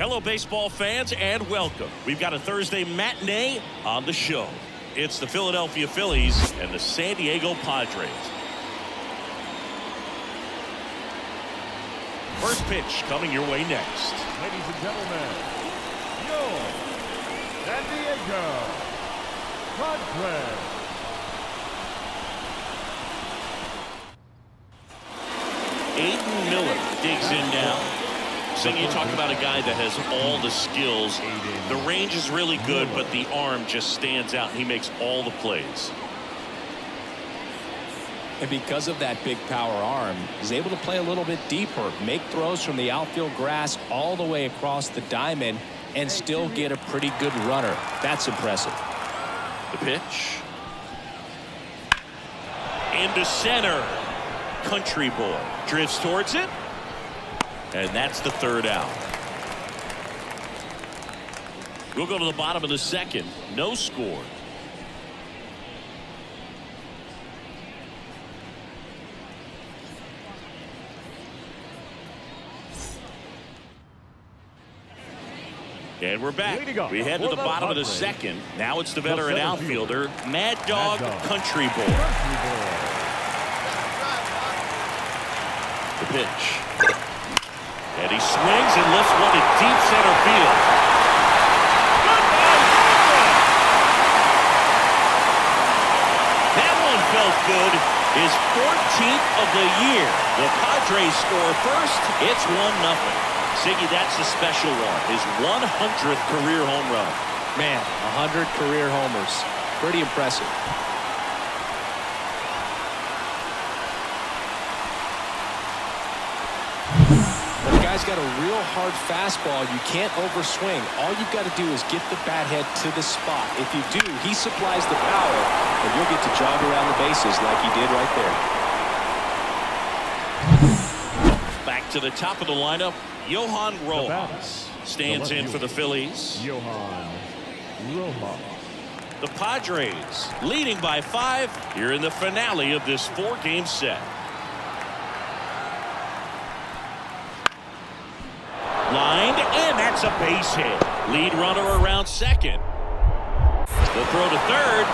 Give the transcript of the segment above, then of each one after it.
Hello, baseball fans, and welcome. We've got a Thursday matinee on the show. It's the Philadelphia Phillies and the San Diego Padres. First pitch coming your way next. Ladies and gentlemen, your San Diego Padres. Aiden Miller digs in now. So you talk about a guy that has all the skills. The range is really good, but the arm just stands out. He makes all the plays. And because of that big power arm, he's able to play a little bit deeper, make throws from the outfield grass all the way across the diamond, and still get a pretty good runner. That's impressive. The pitch. Into center. Country boy drifts towards it. And that's the third out. We'll go to the bottom of the second. No score. And we're back. We head to the bottom of the second. Now it's the veteran outfielder, Mad Dog Country Boy. The pitch. And he swings and lifts one to deep center field. That one felt good. His 14th of the year. The Padres score first. It's 1-0. Siggy, that's a special one. His 100th career home run. Man, 100 career homers. Pretty impressive. The guy's got a real hard fastball. You can't overswing. All you've got to do is get the bat head to the spot. If you do, he supplies the power, and you'll get to jog around the bases like he did right there. Back to the top of the lineup, Johan Rojas stands in for the Phillies. Johan Rojas. The Padres leading by 5 here in the finale of this 4-game set. Lined, and that's a base hit. Lead runner around second. The throw to third,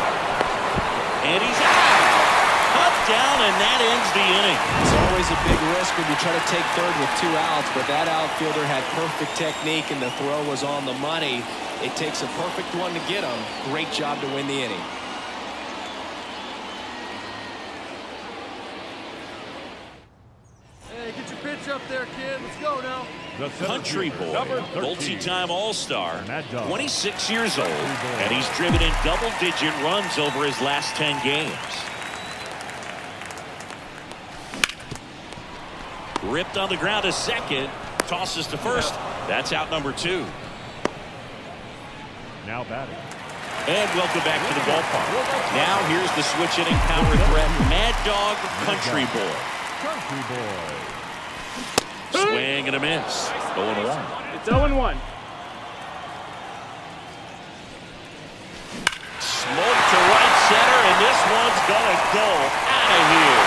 and he's out. Up, down, and that ends the inning. It's always a big risk when you try to take third with 2 outs, but that outfielder had perfect technique, and the throw was on the money. It takes a perfect one to get him. Great job to win the inning. Hey, get your pitch up there, kid. Let's go now. Country boy, multi-time All-Star, 26 years old, and he's driven in double-digit runs over his last 10 games. Ripped on the ground to second, tosses to first. That's out number 2. Now batting. And welcome back to the ballpark. Now here's the switch hitting power threat, Mad Dog Country Boy. Country boy. Swing and a miss. 0-1. It's 0-1. Smoke to right center, and this one's gonna go out of here.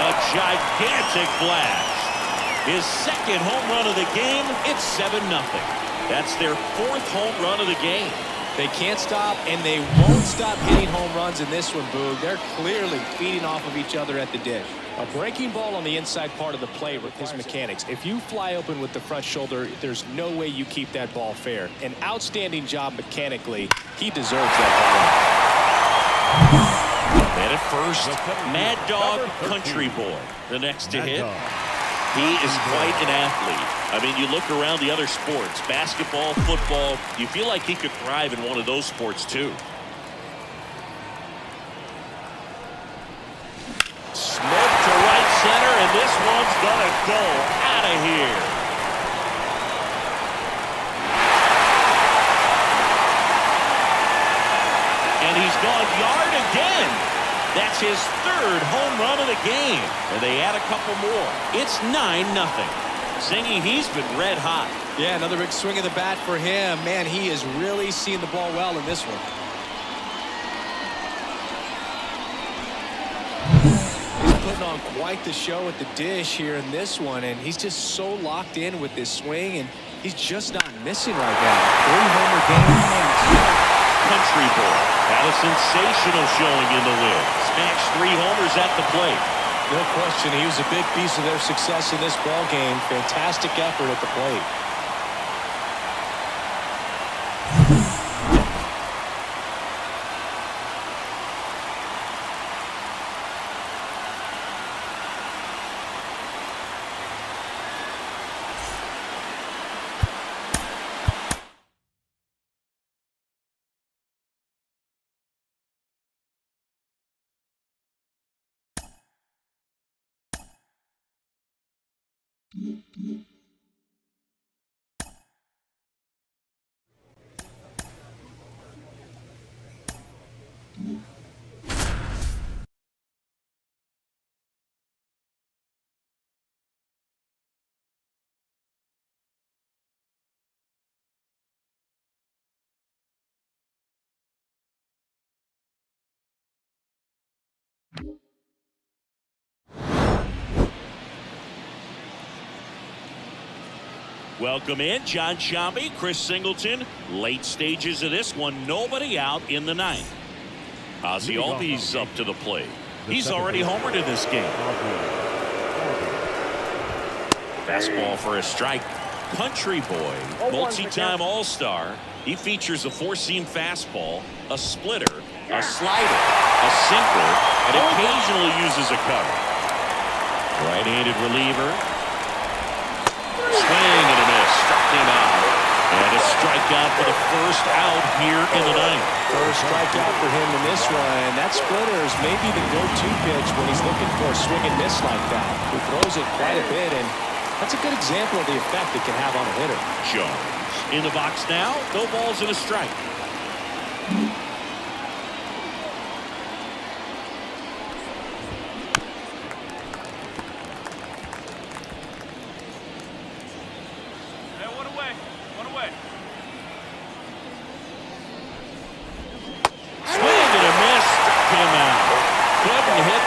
A gigantic blast. His second home run of the game. It's 7-0. That's their 4th home run of the game. They can't stop, and they won't stop hitting home runs in this one, Boog. They're clearly feeding off of each other at the dish. A breaking ball on the inside part of the plate with his mechanics. If you fly open with the front shoulder, there's no way you keep that ball fair. An outstanding job mechanically. He deserves that ball. And at first, Mad Dog Country Boy, the next to hit. He is quite an athlete. I mean, you look around the other sports, basketball, football, you feel like he could thrive in one of those sports too. Smoke to right center, and this one's gonna go out of here. And he's gone yard again. That's his 3rd home run of the game. And they add a couple more. It's 9-0. Zingy, he's been red hot. Yeah, another big swing of the bat for him. Man, he is really seeing the ball well in this one. His putting on quite the show at the dish here in this one, and he's just so locked in with this swing, and he's just not missing right now. 3-homer game. Country boy had a sensational showing in the win. Smashed 3 homers at the plate. No question, he was a big piece of their success in this ball game. Fantastic effort at the plate. Welcome in, John Shambi, Chris Singleton. Late stages of this one, nobody out in the 9th. Ozzie Albies up to the plate. He's already homered in this game. Fastball for a strike. Country boy, multi-time All-Star. He features a 4-seam fastball, a splitter, a slider, a sinker, and occasionally uses a cutter. Right-handed reliever. Swing and a miss. Struck him out. And a strikeout for the first out here in the 9th. First strikeout for him in this one. That splitter is maybe the go-to pitch when he's looking for a swing and miss like that. He throws it quite a bit, and that's a good example of the effect it can have on a hitter. Jones in the box now. No balls and a strike.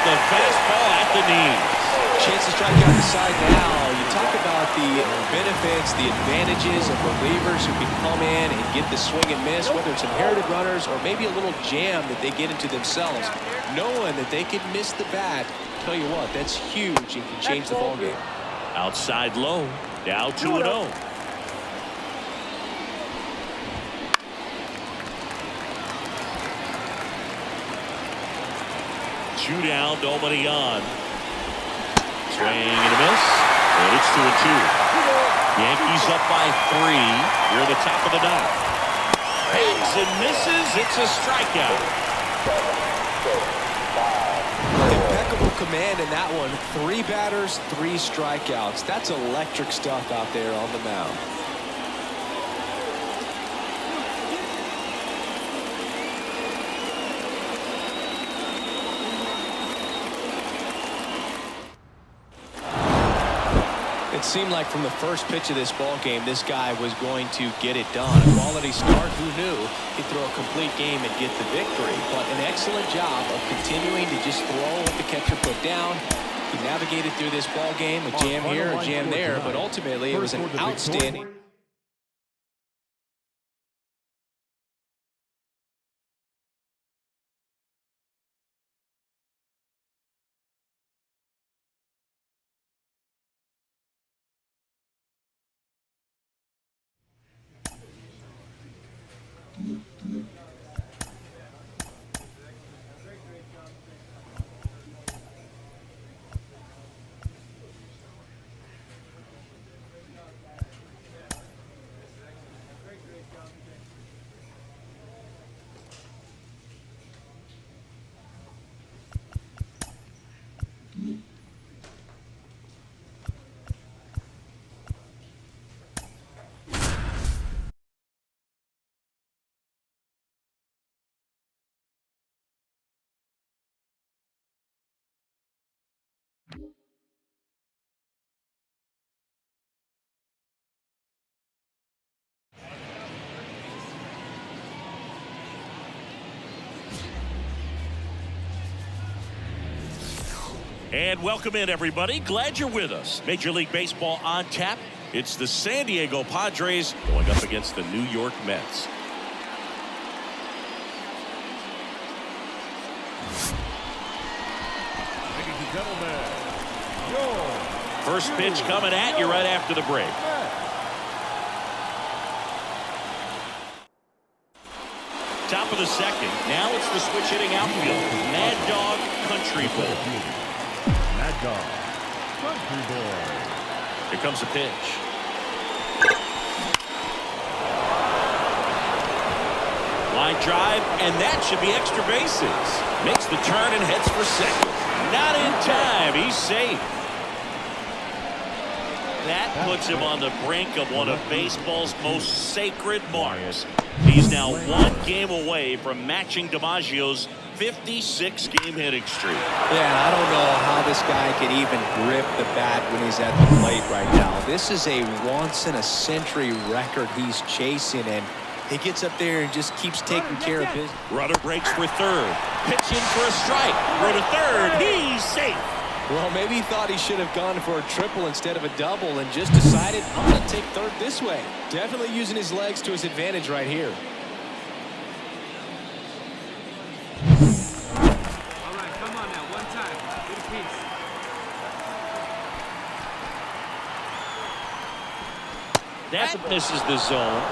Fastball at the knees. Chance to strike out the side now. You talk about the benefits, the advantages of relievers who can come in and get the swing and miss, whether it's inherited runners or maybe a little jam that they get into themselves. Knowing that they can miss the bat, tell you what, that's huge and can change the ball game. Outside low, now 2-0. Two down, nobody on. Swing and a miss, and it's 2-2. Yankees up by 3. Here at the top of the 9th. Hangs and misses. It's a strikeout. Impeccable command in that one. 3 batters, 3 strikeouts. That's electric stuff out there on the mound. It seemed like from the first pitch of this ball game, this guy was going to get it done. A quality start, who knew? He'd throw a complete game and get the victory. But an excellent job of continuing to just throw what the catcher put down. He navigated through this ball game, a jam here, a jam there, but ultimately it was an outstanding. And welcome in, everybody. Glad you're with us. Major League Baseball on tap. It's the San Diego Padres going up against the New York Mets. Ladies and gentlemen, your First pitch coming at you right after the break. Top of the second. Now it's the switch hitting outfield. Mad Dog Country Boy. Mad Dog Country Boy. Here comes the pitch. Line drive, and that should be extra bases. Makes the turn and heads for second. Not in time. He's safe. That puts him on the brink of one of baseball's most sacred marks. He's now one game away from matching DiMaggio's 56-game hitting streak. Yeah, I don't know how this guy can even grip the bat when he's at the plate right now. This is a once-in-a-century record he's chasing, and he gets up there and just keeps taking care of business. Runner breaks for third. Pitching for a strike. Throw to third. He's safe. Well, maybe he thought he should have gone for a triple instead of a double and just decided, I'm going to take third this way. Definitely using his legs to his advantage right here. All right, come on now, one time. Get a piece. That misses the zone,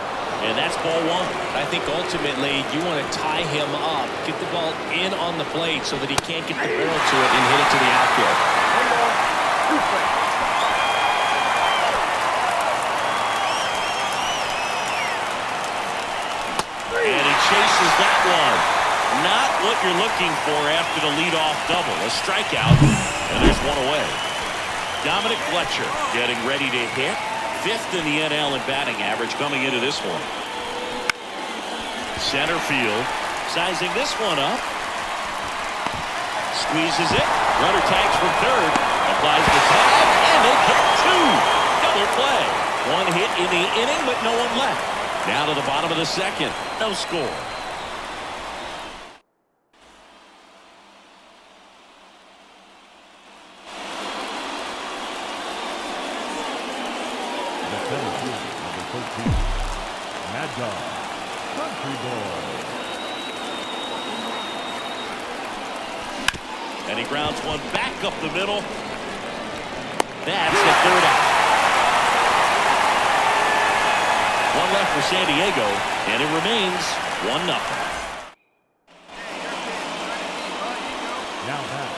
and that's ball one. I think ultimately you want to tie him up, get the ball in on the plate so that he can't get the barrel to it and hit it to the outfield. And he chases that one. Not what you're looking for after the leadoff double. A strikeout, and there's one away. Dominic Fletcher getting ready to hit. 5th in the NL in batting average coming into this one. Center field, sizing this one up. Squeezes it. Runner tags from third. Applies the tag, and they get two. Double play. One hit in the inning, but no one left. Down to the bottom of the second. No score. Mad Dog Country Boy. And he grounds one back up the middle. That's the third out. One left for San Diego, and it remains 1-0. Now back.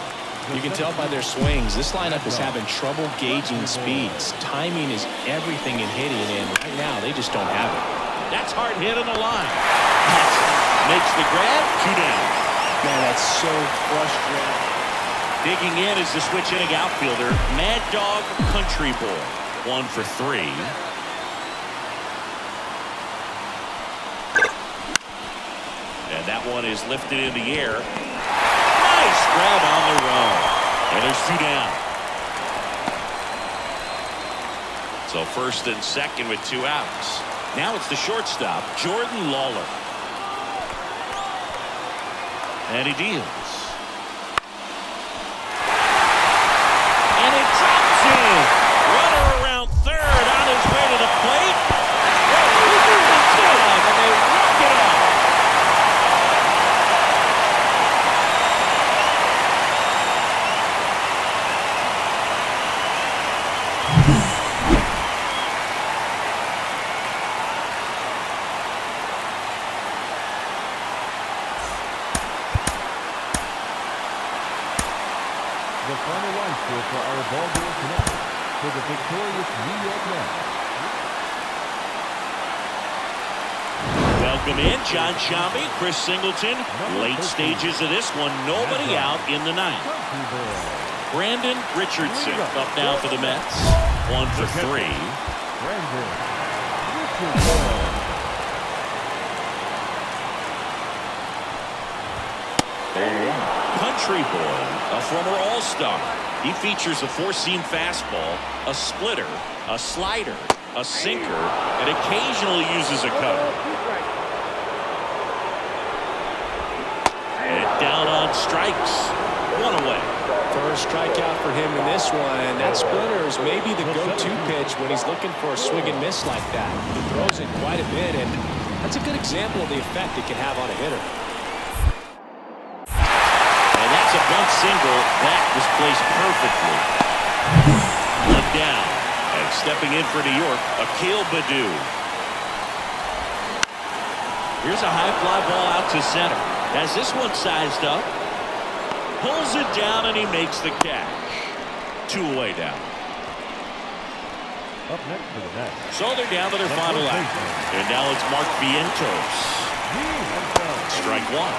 You can tell by their swings, this lineup is having trouble gauging speeds. Timing is everything in hitting, and right now they just don't have it. That's hard hit on the line. That makes the grab. 2 down. Man, that's so frustrating. Digging in is the switch hitting outfielder, Mad Dog Country Boy. 1 for 3. And that one is lifted in the air. Nice grab on the run. And there's 2 down. So first and second with 2 outs. Now it's the shortstop, Jordan Lawler. And he deals. And it drops in. Runner around third on his way to the plate. And they walk it off. The final line score for our ball game tonight for the victorious New York Mets. Welcome in, John Shambi, Chris Singleton. Late stages of this one, nobody out in the ninth. Country Boy. Brandon Richardson up now for the Mets. 1 for 3. Brandon Richardson. Country Boy, a former All-Star. He features a 4-seam fastball, a splitter, a slider, a sinker, and occasionally uses a cutter. And down on strikes. one away. First strikeout for him in this one. That splitter is maybe the go-to pitch when he's looking for a swing and miss like that. He throws it quite a bit, and that's a good example of the effect it can have on a hitter. And that's a bunt single. That was placed perfectly. One down. And stepping in for New York, Akil Baddoo. Here's a high fly ball out to center. Has this one sized up. Pulls it down and he makes the catch. 2 away down. Up next for the Mets. So they're down to their final out. And now it's Mark Vientos. Strike one.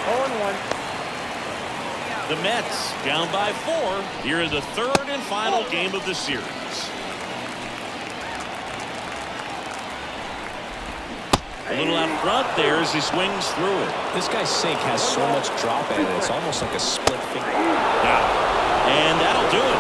0-1. The Mets down by 4 here in the third and final game of the series. A little out front there as he swings through it. This guy's sink has so much drop in it. It's almost like a split finger. Yeah. And that'll do it.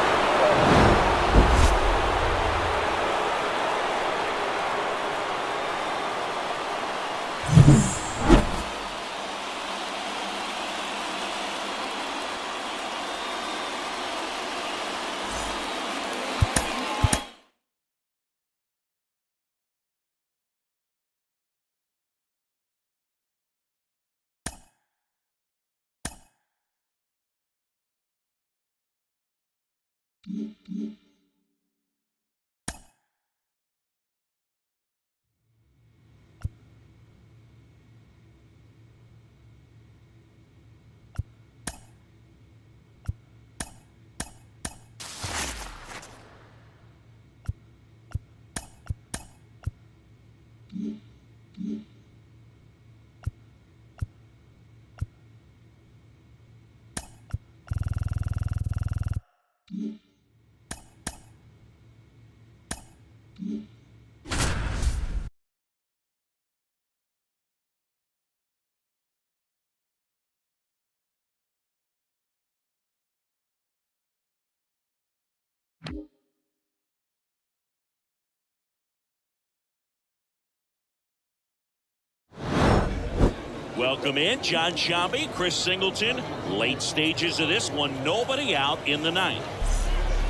Welcome in, John Shambi, Chris Singleton. Late stages of this one, nobody out in the ninth.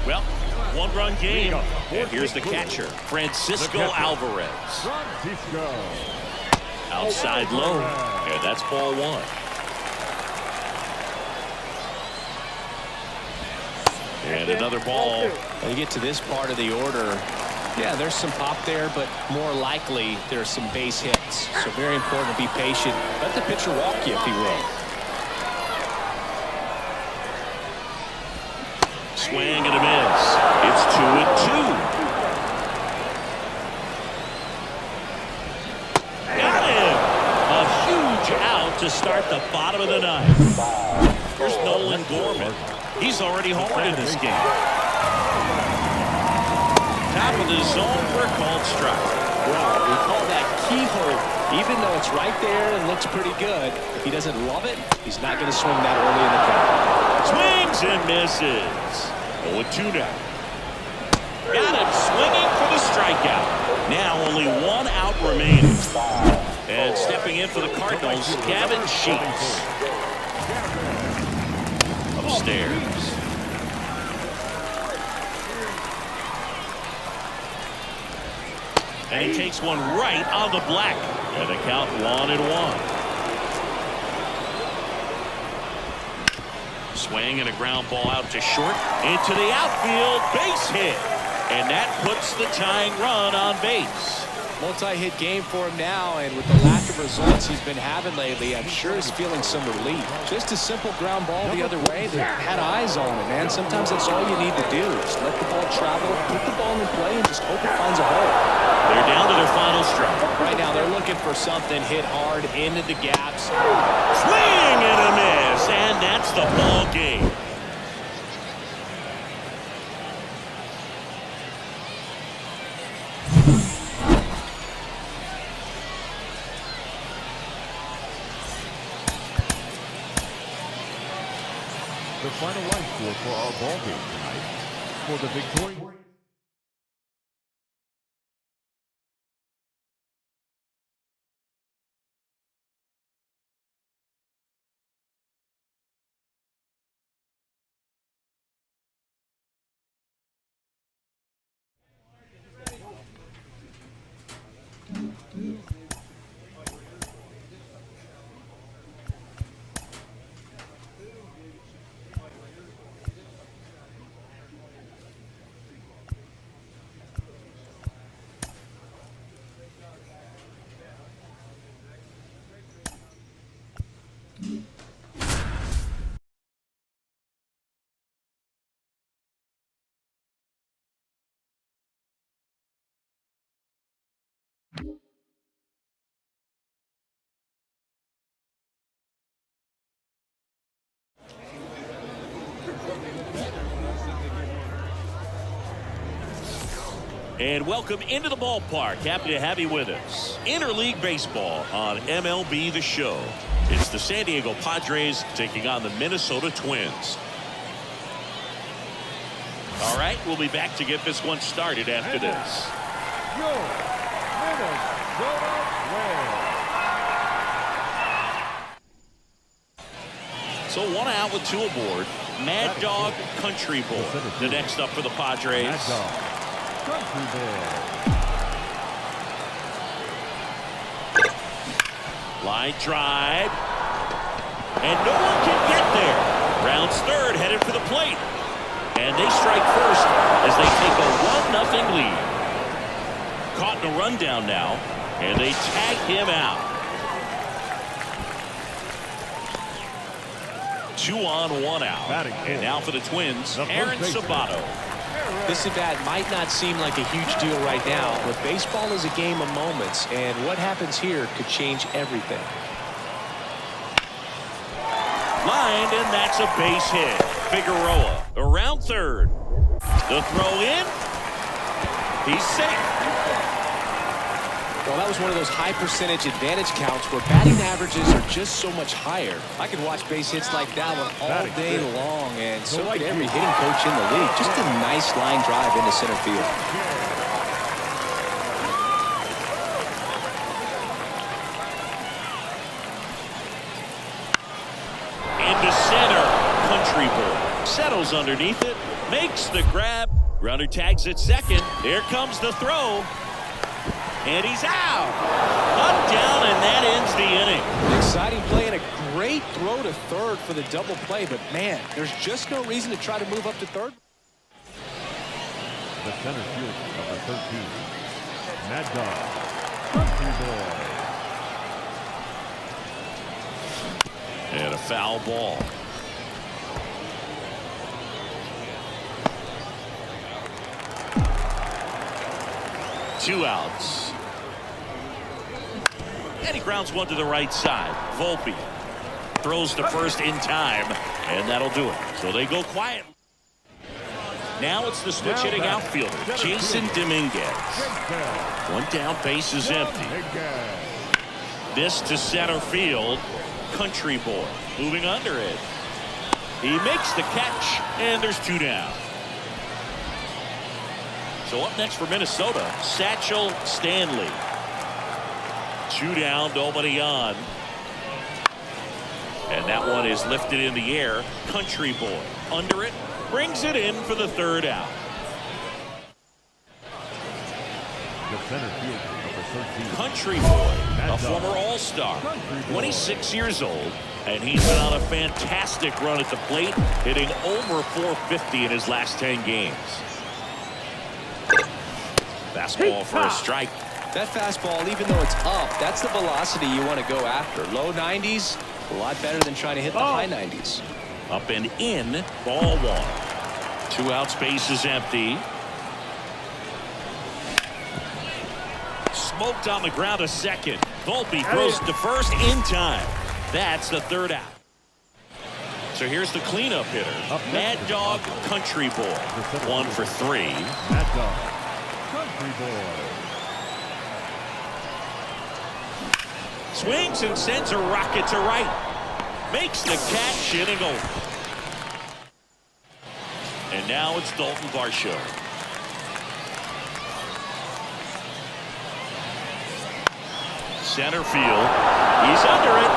Well, one-run game, and here's the catcher, Francisco Alvarez. Outside low, and that's ball one. And another ball. When you get to this part of the order, yeah, there's some pop there, but more likely there's some base hits. So very important to be patient. Let the pitcher walk you, if he will. Swing and a miss. It's 2-2. Got him. A huge out to start the bottom of the ninth. Here's Nolan Gorman. He's already homered in this game. Top of the zone for a called strike. Well, we call that keyhole. Even though it's right there and looks pretty good, if he doesn't love it, he's not going to swing that early in the count. Swings and misses. 0-2 now. Got him swinging for the strikeout. Now only one out remaining. And stepping in for the Cardinals, Gavin Sheets. Upstairs. And he takes one right on the black. And the count 1-1. Swing and a ground ball out to short. Into the outfield. Base hit. And that puts the tying run on base. Multi-hit game for him now, and with the lack of results he's been having lately, I'm sure he's feeling some relief. Just a simple ground ball the other way. They had eyes on it, man. Sometimes that's all you need to do. Just let the ball travel, put the ball in play, and just hope it finds a hole. They're down to their final strike. Right now, they're looking for something hit hard into the gaps. Swing and a miss, and that's the ball game. The final line score for our ball game tonight. For the victorious And welcome into the ballpark. Happy to have you with us. Interleague baseball on MLB The Show. It's the San Diego Padres taking on the Minnesota Twins. All right, we'll be back to get this one started after this. Your Minnesota Twins. So 1 out with 2 aboard. Mad Dog Country Boy. The next up for the Padres. Mad Dog Country Boy. Line drive. And no one can get there. Rounds third, headed for the plate. And they strike first as they take a 1-0 lead. Caught in a rundown now. And they tag him out. 2 on, 1 out. And now for the Twins, Aaron Sabato. This at-bat might not seem like a huge deal right now, but baseball is a game of moments, and what happens here could change everything. Lined, and that's a base hit. Figueroa around third. The throw in. He's safe. Well, that was one of those high percentage advantage counts where batting averages are just so much higher. I could watch base hits like that one all day long, and so could every hitting coach in the league. Just a nice line drive into center field. Into center. Country Boy settles underneath it. Makes the grab. Runner tags at second. There comes the throw. And he's out. Up, down, and that ends the inning. Exciting play and a great throw to third for the double play, but man, there's just no reason to try to move up to third. The center field, number 13, Mad Dog Country Boy. And a foul ball. Two outs. And he grounds one to the right side. Volpe throws to first in time, and that'll do it. So they go quiet. Now it's the switch hitting outfielder, Jason Dominguez. 1 down, base is empty. This to center field. Country Boy moving under it. He makes the catch, and there's 2 down. So up next for Minnesota, Satchel Stanley. 2 down, nobody on. And that one is lifted in the air. Country Boy under it, brings it in for the 3rd out. The center field, number 13. Country Boy, a former All-Star, 26 years old, and he's been on a fantastic run at the plate, hitting over .450 in his last 10 games. Fastball for a strike. That fastball, even though it's up, that's the velocity you want to go after. Low 90s, a lot better than trying to hit the high 90s. Up and in, ball 1. 2 outs, base is empty. Smoked on the ground to second. Volpe throws to first in time. That's the 3rd out. So here's the cleanup hitter, Mad Dog Country Boy. 1 for 3. Mad Dog Country Boy. Swings and sends a rocket to right. Makes the catch, inning over. And now it's Dalton Varsho. Center field. He's under it.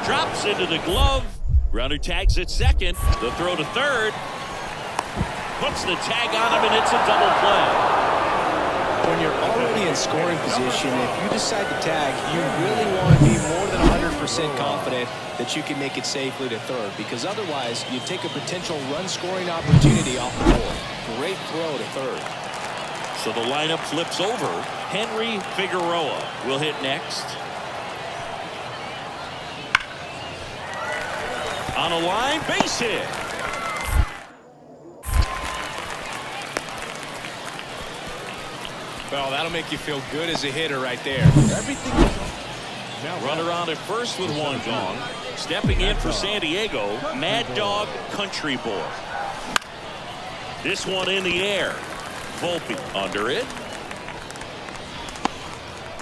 Drops into the glove. Runner tags at second. The throw to third. Puts the tag on him, and it's a double play. When you're already in scoring position, if you decide to tag, you really want to be more than 100% confident that you can make it safely to third, because otherwise you take a potential run-scoring opportunity off the board. Great throw to third. So the lineup flips over. Henry Figueroa will hit next. On a line, base hit. Well, that'll make you feel good as a hitter right there. Everything. Runner on at first with 1 gone. Stepping in for San Diego, Mad Dog Country Boy. This one in the air. Volpe under it.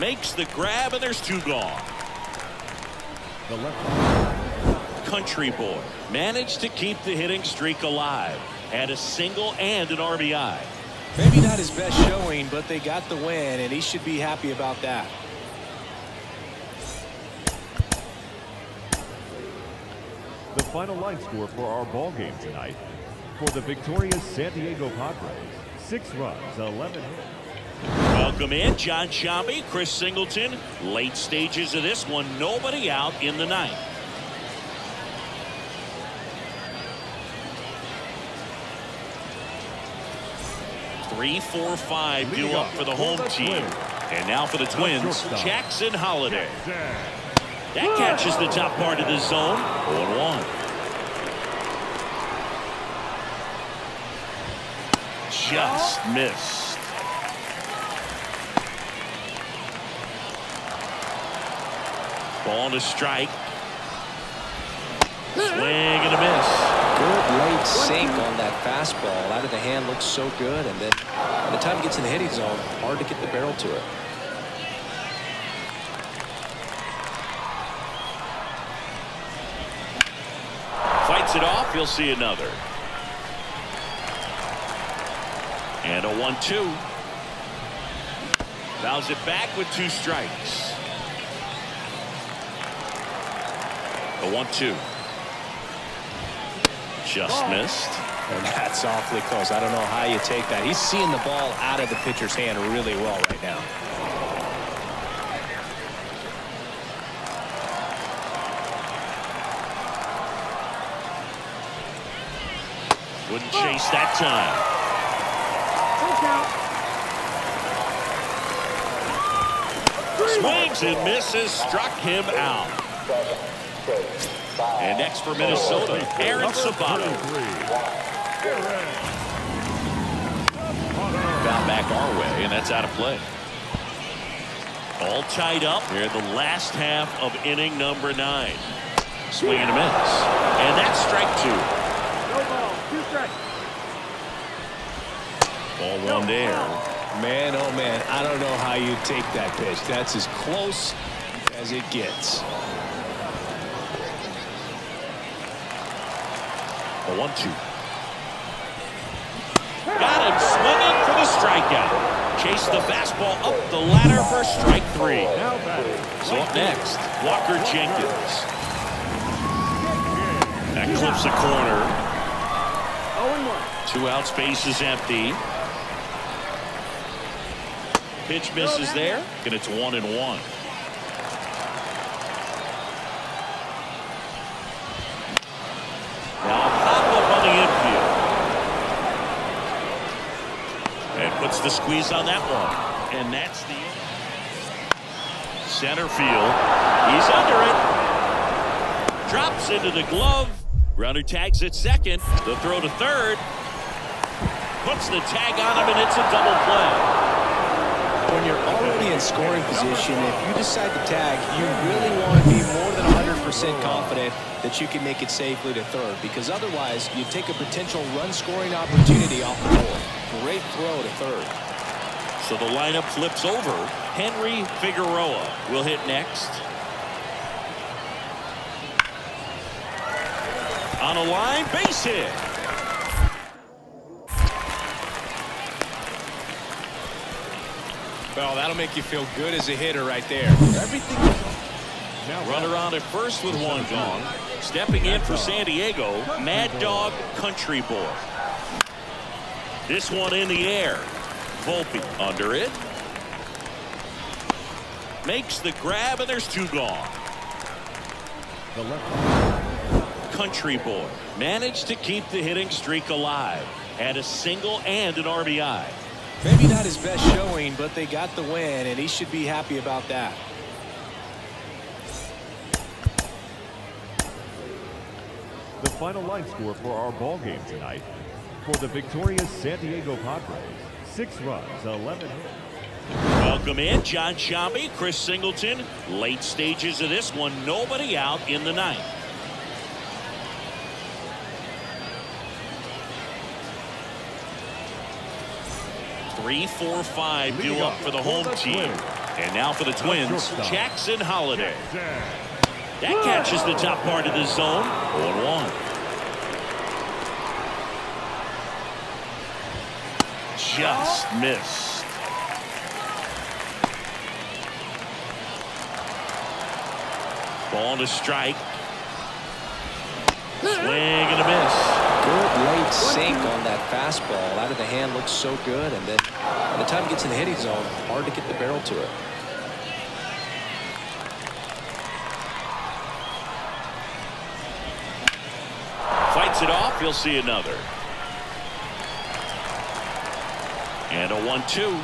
Makes the grab, and there's 2 gone. The left. Country boy managed to keep the hitting streak alive. Had a single and an RBI. Maybe not his best showing, but they got the win, and he should be happy about that. The final line score for our ball game tonight. For the victorious San Diego Padres, 6 runs, 11 hits. Welcome in John Shambi, Chris Singleton. Late stages of this one, nobody out in the 9th. Three, 4, 5 due up for the home team. And now for the Twins, Jackson Holiday. That catches the top part of the zone. 0-1. Just missed. Ball to strike. Swing and a miss. Good late sink on that fastball. Out of the hand, looks so good, and then by the time it gets in the hitting zone, hard to get the barrel to it. Fights it off. He'll see another. And a 1-2. Fouls it back with 2 strikes. A 1-2. Just missed. And that's awfully close. I don't know how you take that. He's seeing the ball out of the pitcher's hand really well right now. Wouldn't chase that time. Swings and misses, struck him out. And next for Minnesota, Aaron Sabato. Foul back our way, and that's out of play. All tied up here in the last half of inning number 9. Swing and a miss. And that's strike 2. No ball, 2 strikes. Ball 1 there. Man, oh man, I don't know how you take that pitch. That's as close as it gets. A 1-2. Got him swinging for the strikeout. Chase the fastball up the ladder for strike 3. So up next, Walker Jenkins. That clips the corner. 0-1. 2 outs, base is empty. Pitch misses there, and it's 1-1. Now pop up on the infield. And puts the squeeze on that one. And that's the center field. He's under it. Drops into the glove. Runner tags at second. The throw to third. Puts the tag on him, and it's a double play. When you're already in scoring position, if you decide to tag, you really want to be more than 100% confident that you can make it safely to third, because otherwise you take a potential run-scoring opportunity off the board. Great throw to third. So the lineup flips over. Henry Figueroa will hit next. On a line, base hit. Well, that'll make you feel good as a hitter right there. Everything Runner on at first with 1 gone. Stepping in for San Diego, Mad Dog Country Boy. This one in the air. Volpe under it. Makes the grab, and there's 2 gone. the left. Country Boy managed to keep the hitting streak alive. Had a single and an RBI. Maybe not his best showing, but they got the win, and he should be happy about that. The final line score for our ball game tonight. For the victorious San Diego Padres, 6 runs, 11 hits. Welcome in John Shambi, Chris Singleton. Late stages of this one, nobody out in the 9th. 3, 4, 5 due up for the home team. And now for the Twins, Jackson Holiday. That catches the top part of the zone. 0-1. Just missed. Ball to strike. Swing and a miss. Good late sink on that fastball. Out of the hand looks so good, and then by the time it gets in the hitting zone, hard to get the barrel to it. Fights it off. He'll see another. And a 1-2.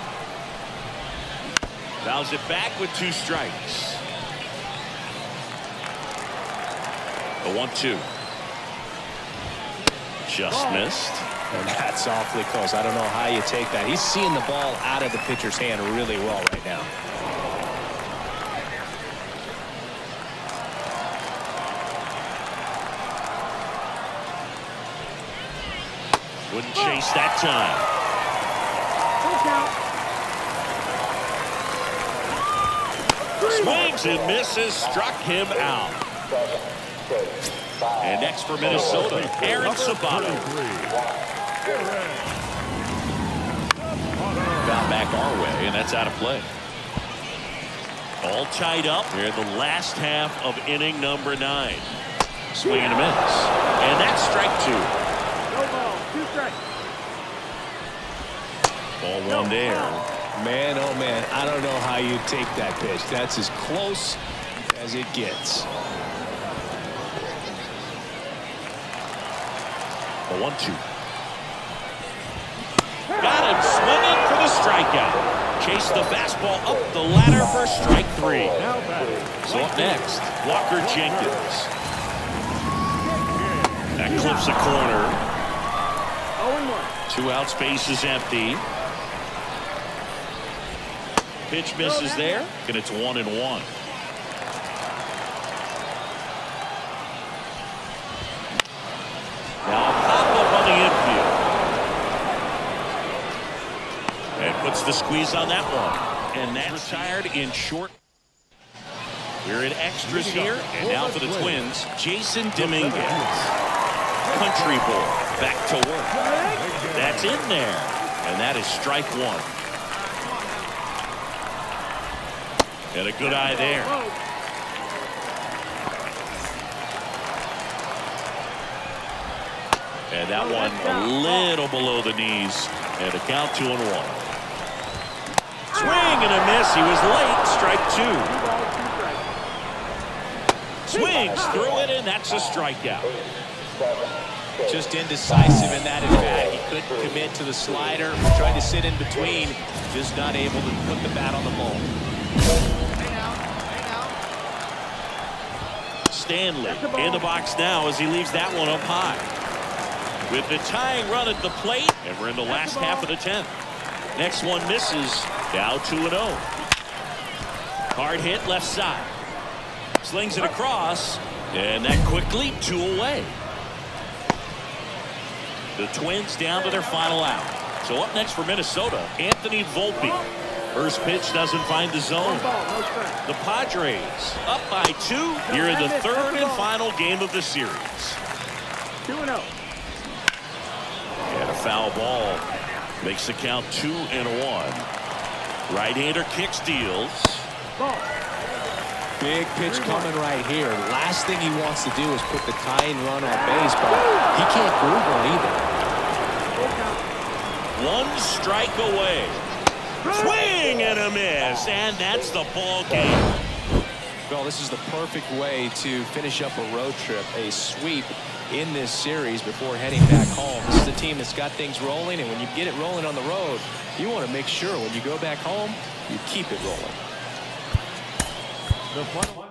Fouls it back with 2 strikes. A 1-2. Just missed. And that's awfully close. I don't know how you take that. He's seeing the ball out of the pitcher's hand really well right now. Wouldn't chase that time. Swings and misses. Struck him out. And next for Minnesota, Aaron Sabato. Foul back our way, and that's out of play. All tied up here in the last half of inning number 9. Swing and a miss. And that's strike 2. No ball, 2 strikes. Ball 1 there. Man, oh man, I don't know how you take that pitch. That's as close as it gets. A 1-2. Got him swinging for the strikeout. Chase the fastball up the ladder for strike 3. So up next, Walker Jenkins. That clips a corner. 0-1. 2 out, space is empty. Pitch misses there, and it's 1-1. Now pop up on the infield. And puts the squeeze on that one. And that's retired in short. We're in extras here. And now for the Twins, Jason Dominguez. Country boy, back to work. That's in there. And that is strike 1. And a good eye there. And that one a little below the knees. And a count 2-1. Swing and a miss. He was late. Strike 2. Swings through it, and that's a strikeout. Just indecisive in that at bat. He couldn't commit to the slider. Tried to sit in between. Just not able to put the bat on the ball. Stanley in the box now as he leaves that one up high. With the tying run at the plate, and we're in the last half of the 10th. Next one misses. Now 2-0. Hard hit left side. Slings it across, and that quickly 2 away. The Twins down to their final out. So up next for Minnesota, Anthony Volpe. First pitch doesn't find the zone. The Padres up by 2 here in the 3rd and final game of the series. 2-0. And a foul ball makes the count 2-1. Right-hander kicks, deals. Ball. Big pitch coming right here. Last thing he wants to do is put the tying run on base, but he can't groove one either. 1 strike away. Swing and a miss, and that's the ball game. Well, this is the perfect way to finish up a road trip, a sweep in this series before heading back home. This is a team that's got things rolling, and when you get it rolling on the road, you want to make sure when you go back home, you keep it rolling. The final.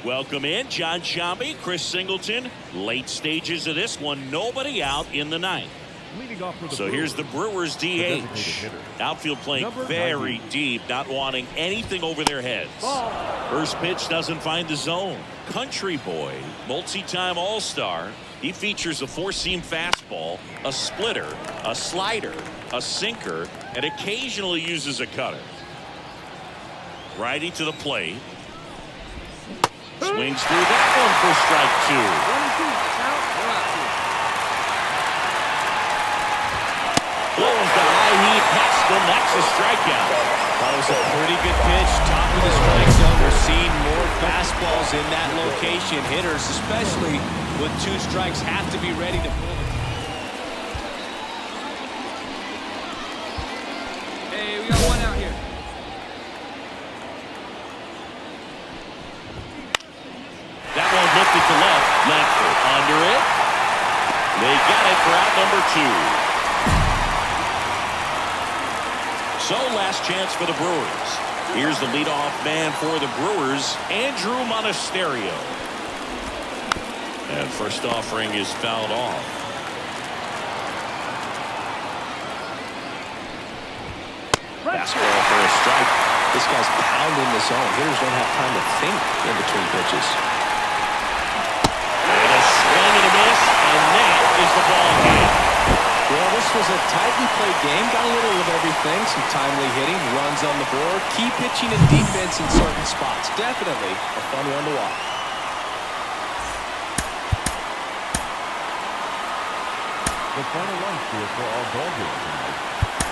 Welcome in John Shambi, Chris Singleton. Late stages of this one, nobody out in the ninth. Leading off for the So here's the Brewers DH. Outfield playing Number very 90. deep, not wanting anything over their heads. First pitch doesn't find the zone. Country boy, multi-time all-star. He features a four-seam fastball, a splitter, a slider, a sinker, and occasionally uses a cutter. Righty to the plate. Swings through that one for strike two. 1-2. Out. Blows the high heat past him. That's a strikeout. That was a pretty good pitch. Top of the strike zone. We're seeing more fastballs in that location. Hitters, especially with 2 strikes, have to be ready to pull it. Hey, we got one out here. That one lifted to left. Lefty under it. They got it for out number 2. So last chance for the Brewers. Here's the leadoff man for the Brewers, Andrew Monasterio. And first offering is fouled off. Fastball for a strike. This guy's pounding the zone. Hitters don't have time to think in between pitches. And a swing and a miss, and that is the ball game. Well, this was a tightly played game. Got a little of everything. Some timely hitting, runs on the board, key pitching and defense in certain spots. Definitely a fun one to watch. The final line score for our ball game tonight.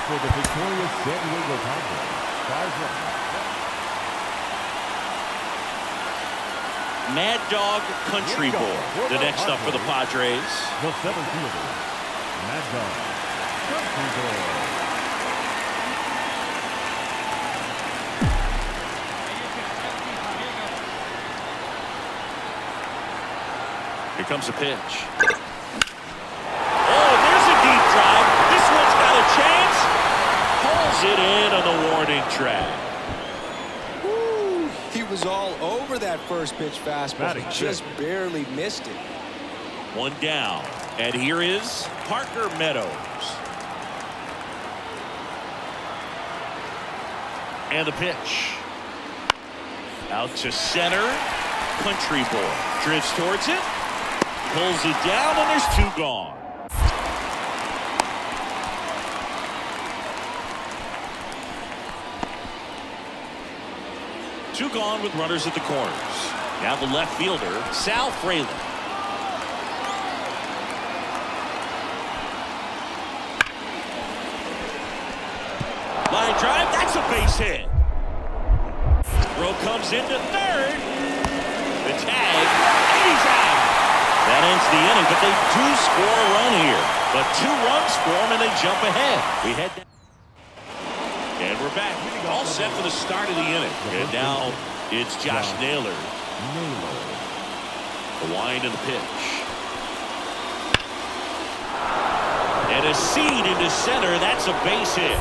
For the victorious San Diego Padres, 5 runs. Mad Dog Country Boy, the next up for the Padres. The 7th fielder, Mad Dog Country Boy. Here comes a pitch. Oh, there's a deep drive. This one's got a chance. Pulls it in on the warning track. Woo, he was all over that first pitch fastball. Batting Just barely missed it. One down. And here is Parker Meadows. And the pitch. Out to center. Country Boy drifts towards it. Pulls it down, and there's 2 gone. Two gone with runners at the corners. Now the left fielder, Sal Fraley. Line drive, that's a base hit. Throw comes into third. The tag, and he's out. That ends the inning, but they do score a run here. But 2 runs for them, and they jump ahead. We head down. And we're back. All set for the start of the inning. And now it's Josh Naylor. The wind and the pitch. And a seed into center. That's a base hit.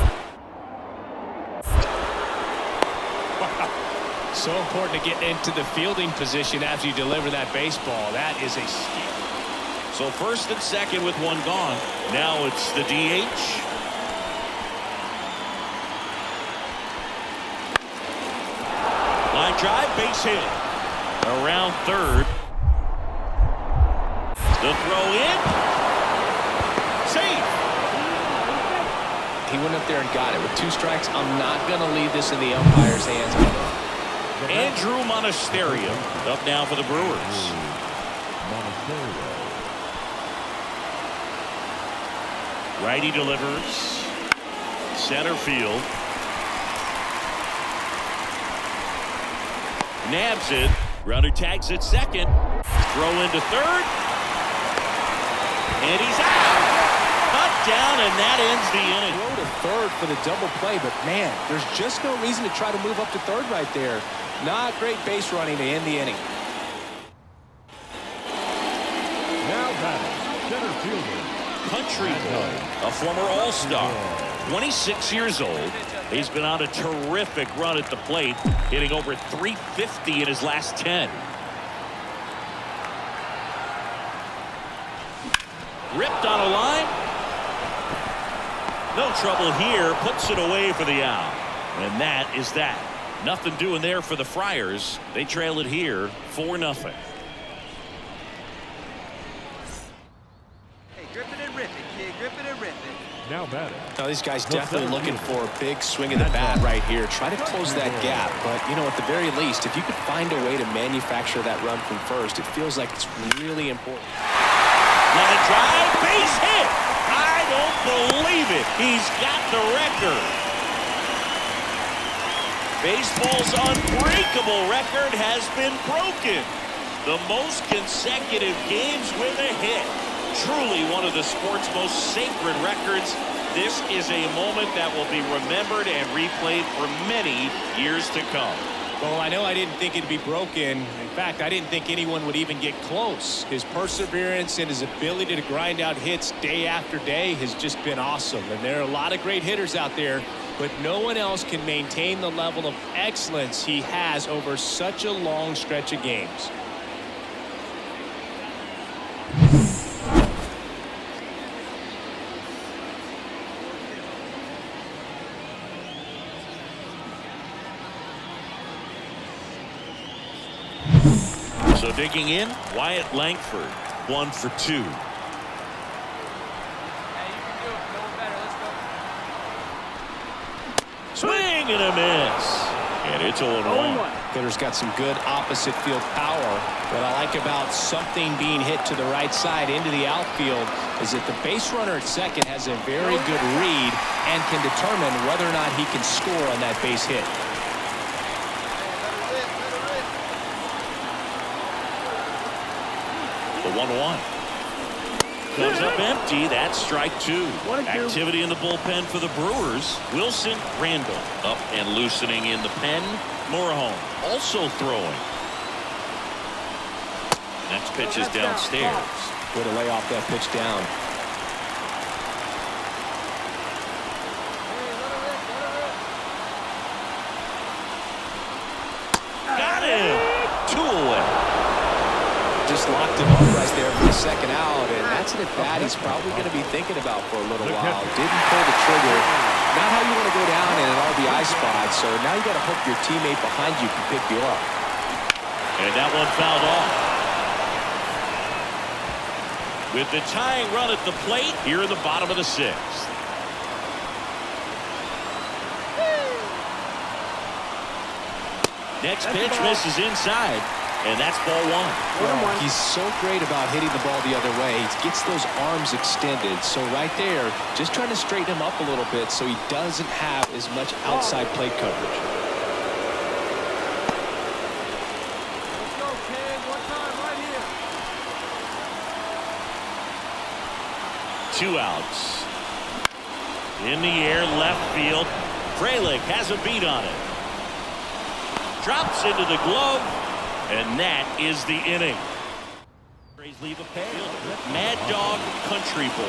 So important to get into the fielding position after you deliver that baseball. That is a steal. So first and second with 1 gone. Now it's the DH. Line drive, base hit. Around third. The throw in. Safe. He went up there and got it. With 2 strikes, I'm not going to leave this in the umpire's hands. Andrew Monasterio up now for the Brewers. Monasterio. Righty delivers. Center field. Nabs it. Runner tags at second. Throw into third. And he's out. Cut down, and that ends the inning. Throw to third for the double play, but man, there's just no reason to try to move up to third right there. Not great base running to end the inning. Now batting, center fielder. Country boy, a former All-Star, 26 years old. He's been on a terrific run at the plate, hitting over 350 in his last 10. Ripped on a line. No trouble here. Puts it away for the out. And that is that. Nothing doing there for the Friars. They trail it here 4-0. Hey, grip it and rip it, kid. Grip it and rip it. Now batting. Now these guys definitely looking for a big swing of the bat right here. Try to close that gap. But, you know, at the very least, if you could find a way to manufacture that run from first, it feels like it's really important. Line drive, base hit. I don't believe it. He's got the record. Baseball's unbreakable record has been broken. The most consecutive games with a hit. Truly one of the sport's most sacred records. This is a moment that will be remembered and replayed for many years to come. Well, I know I didn't think it'd be broken. In fact, I didn't think anyone would even get close. His perseverance and his ability to grind out hits day after day has just been awesome. And there are a lot of great hitters out there, but no one else can maintain the level of excellence he has over such a long stretch of games. So digging in, Wyatt Langford, 1 for 2. Hey, you can do it. Going better. Let's go. Swing and a miss. And it's 0-1. Hitter's got some good opposite field power. What I like about something being hit to the right side into the outfield is that the base runner at second has a very good read and can determine whether or not he can score on that base hit. The 1-1. Comes up empty. That's strike 2. Activity in the bullpen for the Brewers. Wilson Randall up and loosening in the pen. Morejon also throwing. Next pitch is downstairs. Way to lay off that pitch down. Got him. 2 away. Just locked him up right there for the second out, and that's an at-bat he's probably going to be thinking about for a little while. Didn't pull the trigger. Not how you want to go down in an RBI spot, so now you got to hope your teammate behind you can pick you up. And that one fouled off. With the tying run at the plate here in the bottom of the 6th. Next pitch misses inside. And that's ball 1. Well, he's so great about hitting the ball the other way. He gets those arms extended. So right there, just trying to straighten him up a little bit so he doesn't have as much outside plate coverage. Let's go, kid. One time right here. 2 outs. In the air, left field. Frelick has a beat on it. Drops into the glove. And that is the inning. Leave a pay. Mad Dog Country Boy.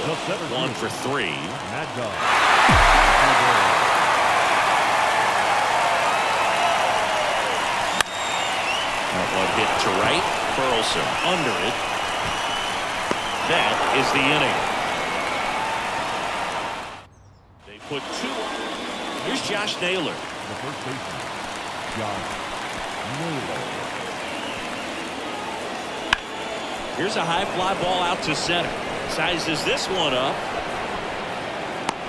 1 for 3. Mad Dog. That one hit to right. Burleson under it. That is the inning. They put 2. Here's Josh Naylor. The first baseman, Josh Naylor. Here's a high fly ball out to center. Sizes this one up.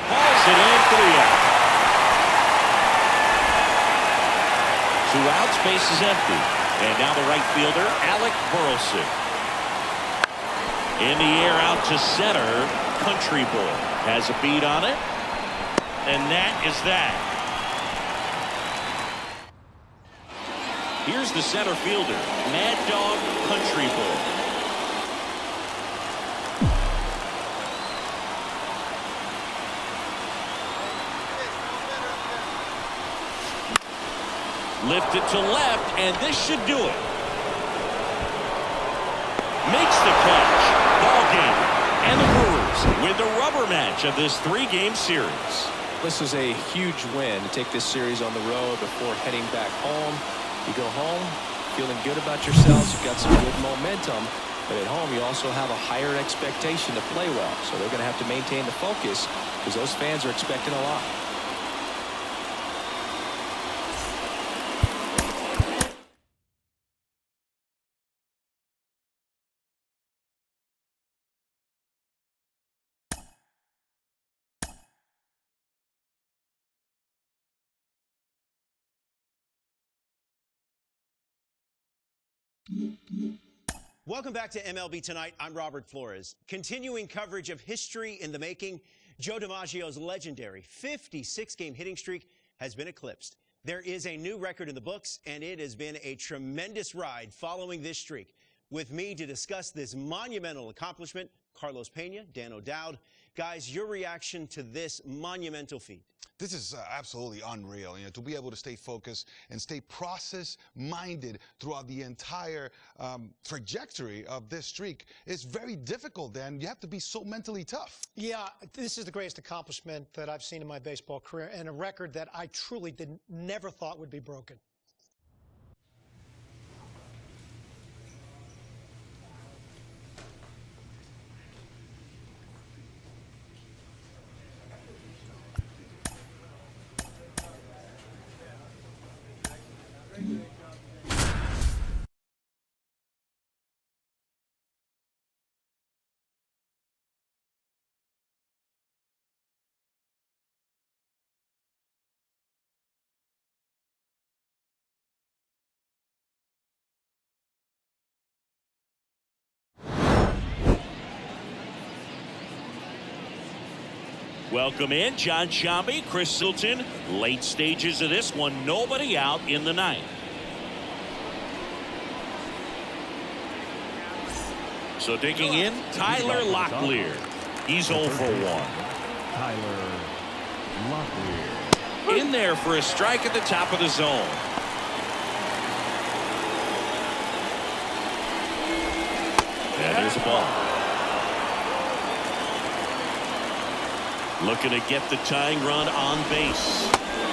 Hauls it in for the out. 2 outs, base is empty. And now the right fielder, Alec Burleson. In the air out to center. Country Boy has a beat on it. And that is that. Here's the center fielder, Mad Dog Country Boy. Lifted to left, and this should do it. Makes the catch. Ball game. And the Brewers win the rubber match of this 3-game series. This was a huge win to take this series on the road before heading back home. You go home feeling good about yourselves. You've got some good momentum. But at home, you also have a higher expectation to play well. So they're going to have to maintain the focus because those fans are expecting a lot. Welcome back to MLB Tonight. I'm Robert Flores. Continuing coverage of history in the making, Joe DiMaggio's legendary 56-game hitting streak has been eclipsed. There is a new record in the books, and it has been a tremendous ride following this streak. With me to discuss this monumental accomplishment, Carlos Pena, Dan O'Dowd. Guys, your reaction to this monumental feat? This is absolutely unreal, to be able to stay focused and stay process-minded throughout the entire trajectory of this streak is very difficult, Dan. You have to be so mentally tough. Yeah, this is the greatest accomplishment that I've seen in my baseball career, and a record that I truly never thought would be broken. Welcome in, John Shambi, Chris Silton. Late stages of this one, nobody out in the ninth. So digging in, Tyler Locklear. He's 0 for 1. Tyler Locklear. In there for a strike at the top of the zone. And there's a ball. Looking to get the tying run on base.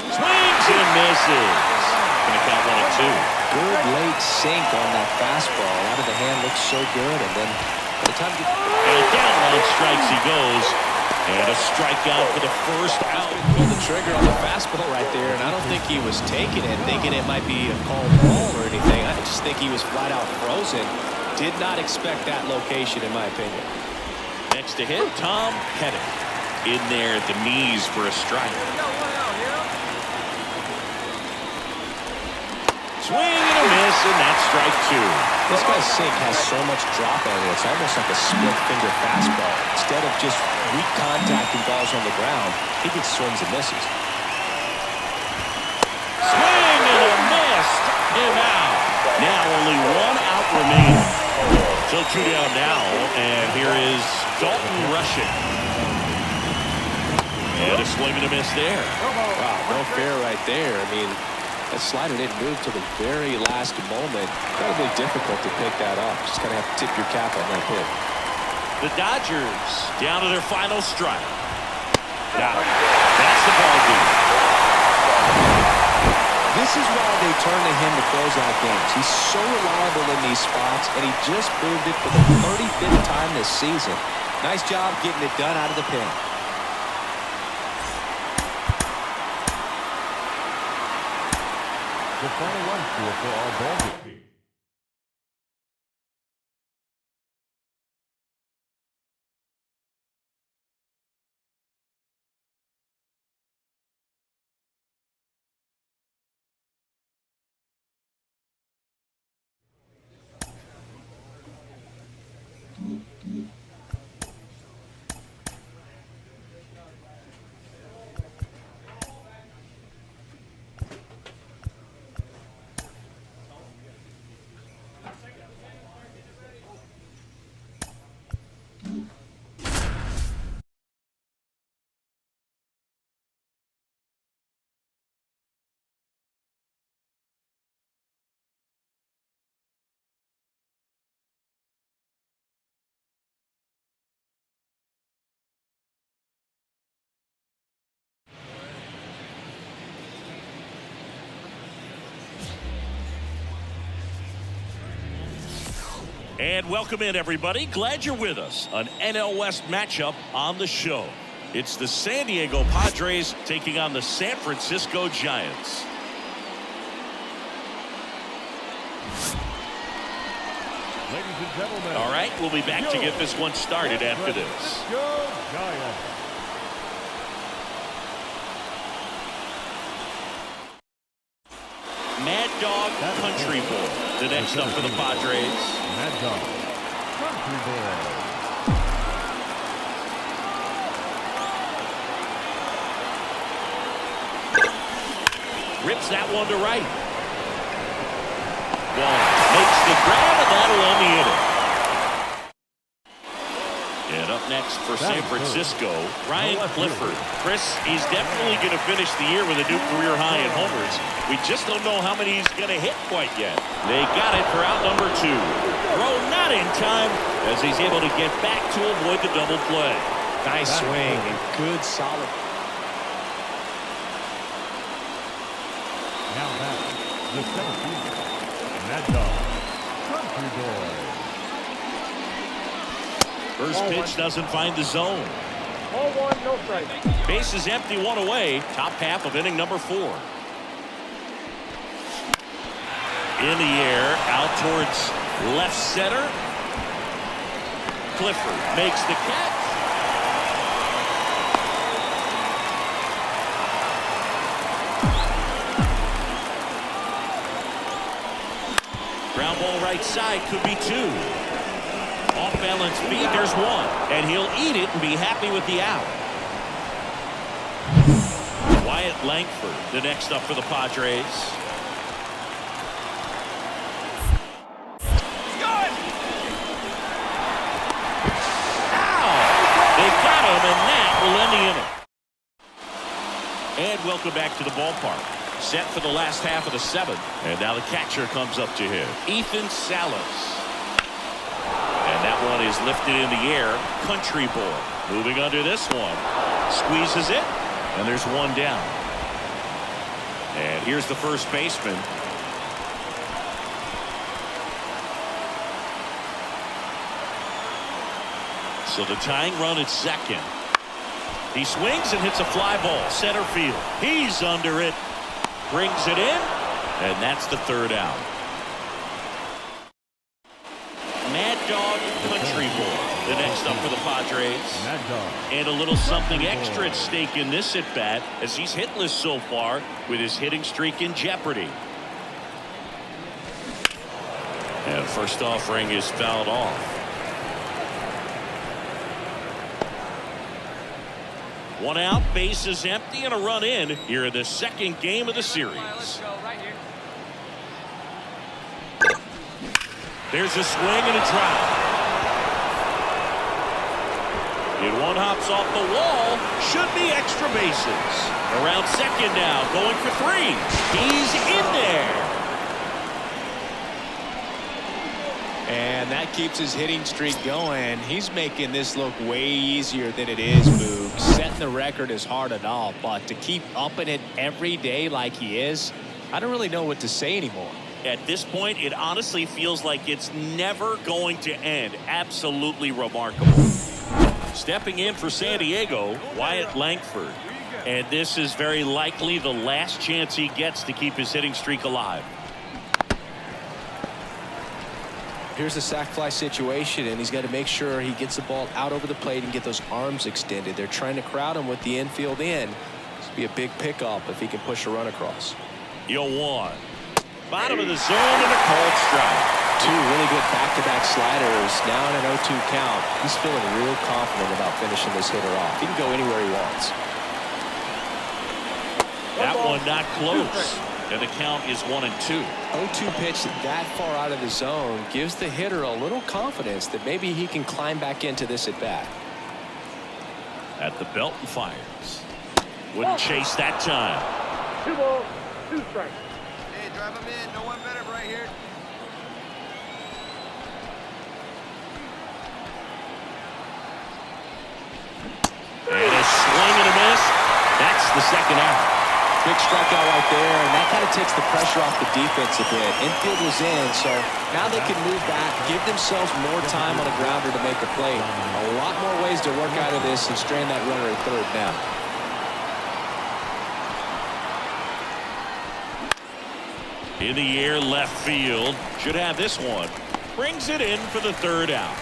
Swings and misses. Gonna count 1 and 2. Good late sink on that fastball. Out of the hand looks so good, and then by the time you and down on strikes he goes. And a strikeout for the first out. pull the trigger on the fastball right there, and I don't think he was taking it, thinking it might be a called ball or anything. I just think he was flat out frozen. Did not expect that location, in my opinion. Next to hit, Tom Pettit. In there at the knees for a strike. Swing and a miss, and that's strike 2. This guy's sink has so much drop on it. It's almost like a split finger fastball. Instead of just weak contact and balls on the ground, he gets swings and misses. Swing and a miss. Him out. Now only 1 out remaining. So 2 down now, and here is Dalton rushing. And a swing and a miss there. Wow, no fair right there. I mean, that slider didn't move till the very last moment. Incredibly difficult to pick that up. Just kind of have to tip your cap on that hit. The Dodgers down to their final strike. Now, that's the ball game. This is why they turn to him to close out games. He's so reliable in these spots, and he just proved it for the 35th time this season. Nice job getting it done out of the pen. The final run score for our ball game. And welcome in, everybody. Glad you're with us. An NL West matchup on the show. It's the San Diego Padres taking on the San Francisco Giants. Ladies and gentlemen. All right, we'll be back to get this one started after this. Go Giants. Mad Dog Country Boy. The next up for the Padres. Mad Dog Country Boy. Rips that one to right. One makes the grab, and that'll end the inning. And up next for San Francisco, Ryan Clifford. Chris, he's definitely going to finish the year with a new career high in homers. We just don't know how many he's going to hit quite yet. They got it for out number 2. Throw not in time as he's able to get back to avoid the double play. Nice swing and good solid. Now back, the center fielder, Mad Dog Country Boy. First pitch doesn't find the zone. 0-1, no strike. Base is empty, 1 away. Top half of inning number 4. In the air, out towards left center. Clifford makes the catch. Ground ball right side, could be 2. Off balance feed, there's 1. And he'll eat it and be happy with the out. Wyatt Langford, the next up for the Padres. Ow! They got him, and that will end the inning. And welcome back to the ballpark. Set for the last half of the 7th. And now the catcher comes up to him, Ethan Salas. And that one is lifted in the air. Country Boy moving under this one. Squeezes it. And there's 1 down. And here's the first baseman. So the tying run at second. He swings and hits a fly ball. Center field. He's under it. Brings it in. And that's the 3rd out. Mad Dog Country Boy, the next up for the Padres. Mad Dog. And a little something extra at stake in this at-bat as he's hitless so far with his hitting streak in jeopardy. And first offering is fouled off. 1 out, base is empty, and a run in here in the 2nd game of the series. Let's go right here. There's a swing and a drive. And 1 hops off the wall. Should be extra bases. Around second now, going for 3. He's in there. And that keeps his hitting streak going. He's making this look way easier than it is, Boog. Setting the record is hard enough, but to keep upping it every day like he is, I don't really know what to say anymore. At this point, it honestly feels like it's never going to end. Absolutely remarkable. Stepping in for San Diego, Wyatt Langford. And this is very likely the last chance he gets to keep his hitting streak alive. Here's a sac fly situation, and he's got to make sure he gets the ball out over the plate and get those arms extended. They're trying to crowd him with the infield in. This would be a big pickup if he can push a run across. 0-1. Bottom of the zone and a called strike. 2 really good back-to-back sliders. Now in an 0-2 count. He's feeling real confident about finishing this hitter off. He can go anywhere he wants. That one not close. And the count is 1-2. 0-2 pitch that far out of the zone gives the hitter a little confidence that maybe he can climb back into this at bat. At the belt and fires. Wouldn't chase that time. 2 balls, 2 strikes. Hey, drive him in. No one better right here. And a swing and a miss. That's the 2nd out. big strikeout right there, and that kind of takes the pressure off the defense a bit. Infield was in, so now they can move back, give themselves more time on a grounder to make a play. A lot more ways to work out of this and strand that runner at third now. In the air, left field. Should have this one. Brings it in for the third out.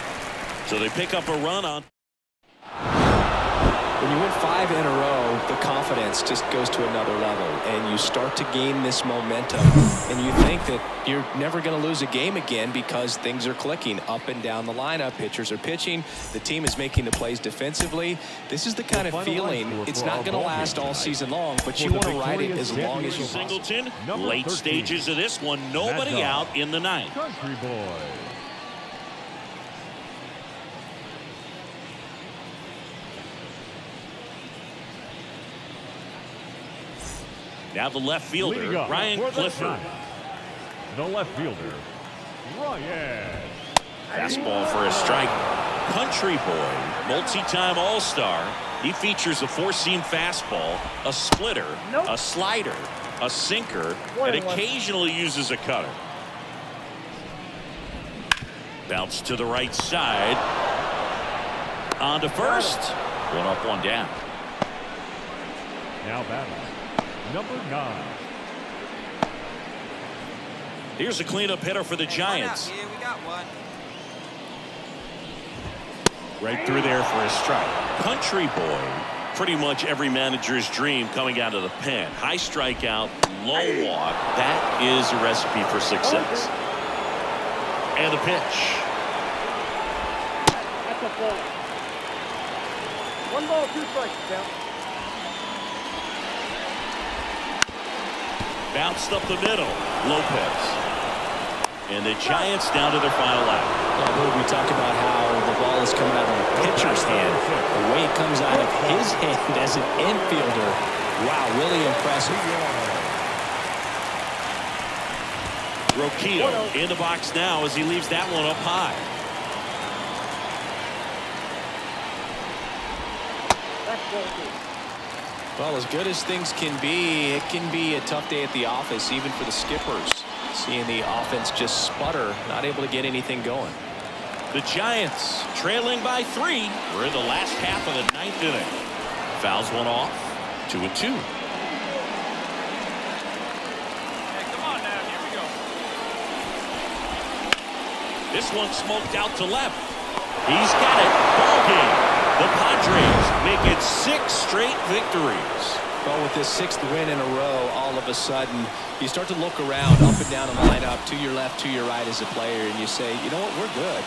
So they pick up a run on. When you win 5 in a row, the confidence just goes to another level, and you start to gain this momentum, and you think that you're never going to lose a game again because things are clicking up and down the lineup. Pitchers are pitching. The team is making the plays defensively. This is the kind of feeling. It's not going to last all season long, but you want to ride it as long as you can. Singleton, late stages of this one. Nobody out in the ninth. Country boy. Now the left fielder, Ryan Clifford. The left fielder, Ryan. Fastball for a strike. Country boy, multi-time All-Star. He features a four-seam fastball, a splitter, a slider, a sinker, and occasionally uses a cutter. Bounce to the right side. On to first. One up, one down. Now batting, number 9. Here's a cleanup hitter for the Giants. Yeah, we got one. Right through there for a strike. Country boy, pretty much every manager's dream coming out of the pen. High strikeout, low walk. That is a recipe for success. And the pitch. That's a ball. 1 ball, 2 strikes, down. Bounced up the middle. Lopez. And the Giants down to their final out. Yeah, we talk about how the ball is coming out of the pitcher's hand. The way it comes out of his hand as an infielder. Wow, really impressive. Roquillo in the box now as he leaves that one up high. Well, as good as things can be, it can be a tough day at the office, even for the skippers. Seeing the offense just sputter, not able to get anything going. The Giants trailing by 3. We're in the last half of the 9th inning. Fouls one off. 2-2. Hey, come on now. Here we go. This one smoked out to left. He's got it. Ball game. The Padres make it 6 straight victories. Well, with this 6th win in a row, all of a sudden, you start to look around, up and down the lineup, to your left, to your right as a player, and you say, you know what, we're good.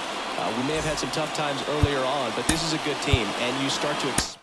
We may have had some tough times earlier on, but this is a good team, and you start to expect.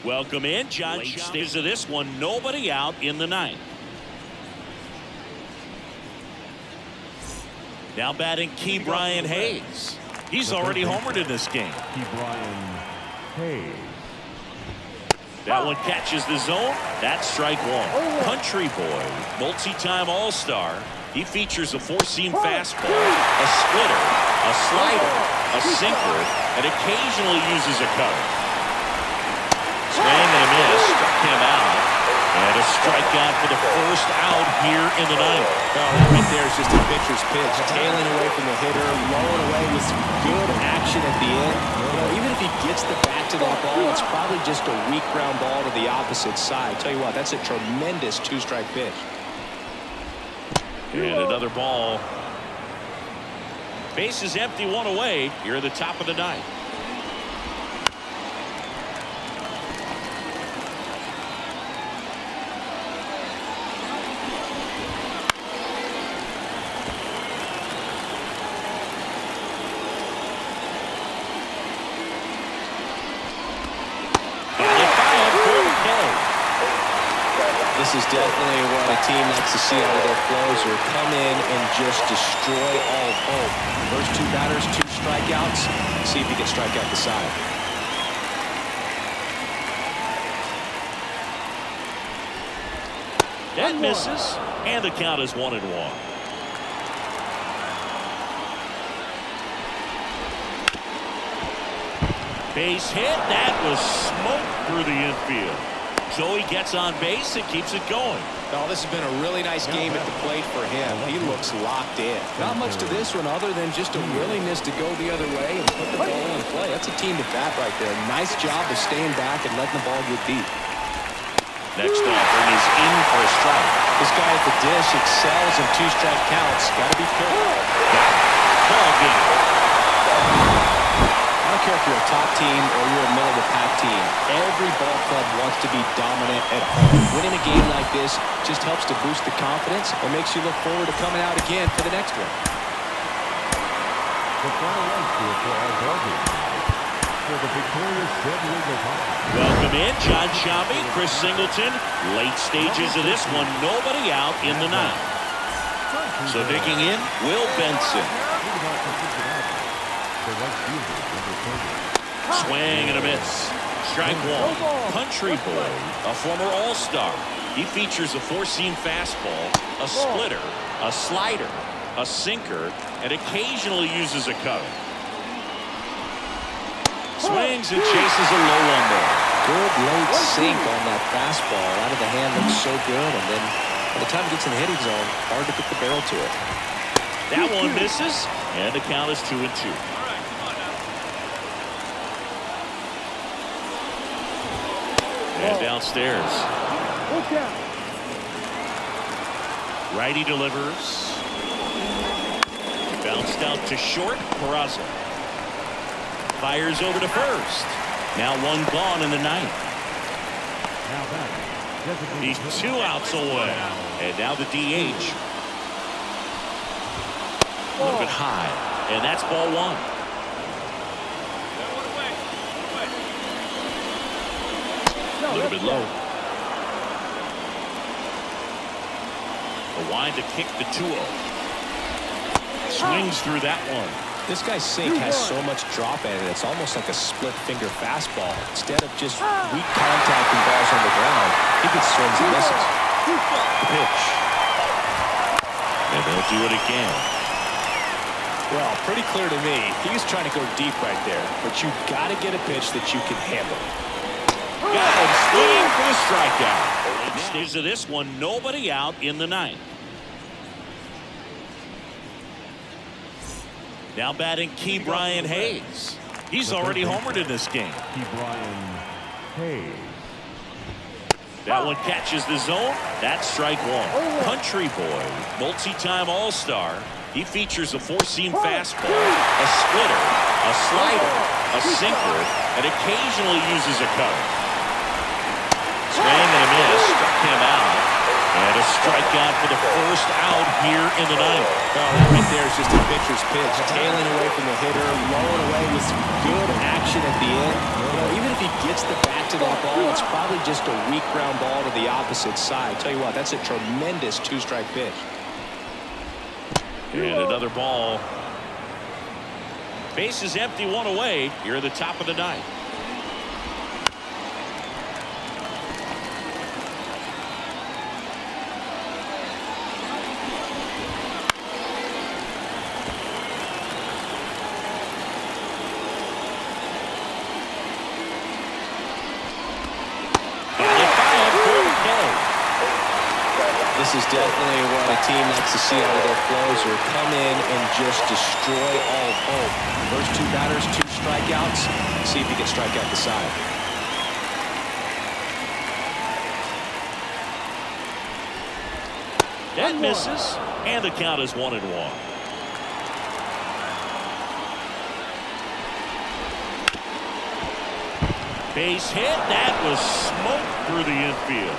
Welcome in, John. Late stages of this one. Nobody out in the 9th. Now batting Key Brian Hayes. He's already homered in this game. Key Brian Hayes. That one catches the zone. That's strike 1. Country boy, multi-time All-Star. He features a four-seam fastball, a splitter, a slider, a sinker, and occasionally uses a cutter. Swing and a miss, struck him out. And a strikeout for the first out here in the ninth. Well, that right there is just a pitcher's pitch. Tailing away from the hitter, lowering away with some good action at the end. You know, even if he gets the bat to that ball, it's probably just a weak ground ball to the opposite side. Tell you what, that's a tremendous two-strike pitch. And another ball. Base is empty, one away. Here at the top of the ninth. This is definitely what a team likes to see out of their closer. Come in and just destroy all hope. First two batters, 2 strikeouts. See if he can strike out the side. That misses, and the count is 1-1. Base hit. That was smoked through the infield. Joey gets on base and keeps it going. Oh, this has been a really nice game at the plate for him. He looks locked in. Not much to this one other than just a willingness to go the other way and put the ball in play. That's a team to bat right there. Nice job of staying back and letting the ball get deep. Next offering is in for a strike. This guy at the dish excels in 2-strike counts. Got to be careful. Ball game. I don't care if you're a top team or you're a middle-of-the-pack team. Every ball club wants to be dominant at home. Winning a game like this just helps to boost the confidence and makes you look forward to coming out again for the next one. The final run score for our ball game for the victorious San Diego Padres. Welcome in, John Sciambi, Chris Singleton. Late stages of this one, nobody out in the ninth. So digging in, Will Benson. Swing and a miss. Strike one. Country boy, a former all-star. He features a 4-seam fastball, a splitter, a slider, a sinker, and occasionally uses a cutter. Swings and chases a low one there. Good late sink on that fastball. Out of the hand looks so good, and then by the time it gets in the hitting zone, hard to put the barrel to it. That one misses, and the count is 2-2. And downstairs. Righty delivers. Bounced out to short. Peraza fires over to first. Now one gone in the ninth. He's 2 outs away. And now the DH. A little bit high. And that's ball one. A little bit low. A wind to kick the 2-0. Swings through that one. This guy's sink has so much drop in it. It's almost like a split finger fastball. Instead of just weak contact and balls on the ground, he gets swings and misses. Pitch. And they'll do it again. Well, pretty clear to me. He's trying to go deep right there. But you got to get a pitch that you can handle. Got him swinging for the strikeout. Stage of this one, nobody out in the ninth. Now batting Key Brian Hayes. He's already homered in this game. Key Brian Hayes. That one catches the zone. That's strike one. Country boy, multi-time all-star. He features a 4-seam fastball, a splitter, a slider, a sinker, and occasionally uses a cutter. Swing and a miss, struck him out. And a strikeout for the first out here in the ninth. Well, that right there is just a pitcher's pitch. Tailing away from the hitter, lowering away with some good action at the end. You know, even if he gets the bat to that ball, it's probably just a weak ground ball to the opposite side. Tell you what, that's a tremendous 2-strike pitch. And another ball. Base is empty, one away. Here at the top of the ninth. is definitely what a team likes to see out of their closer. Come in and just destroy all hope. First 2 batters, 2 strikeouts. See if he can strike out the side. That misses, and the count is 1-1. Base hit. That was smoked through the infield.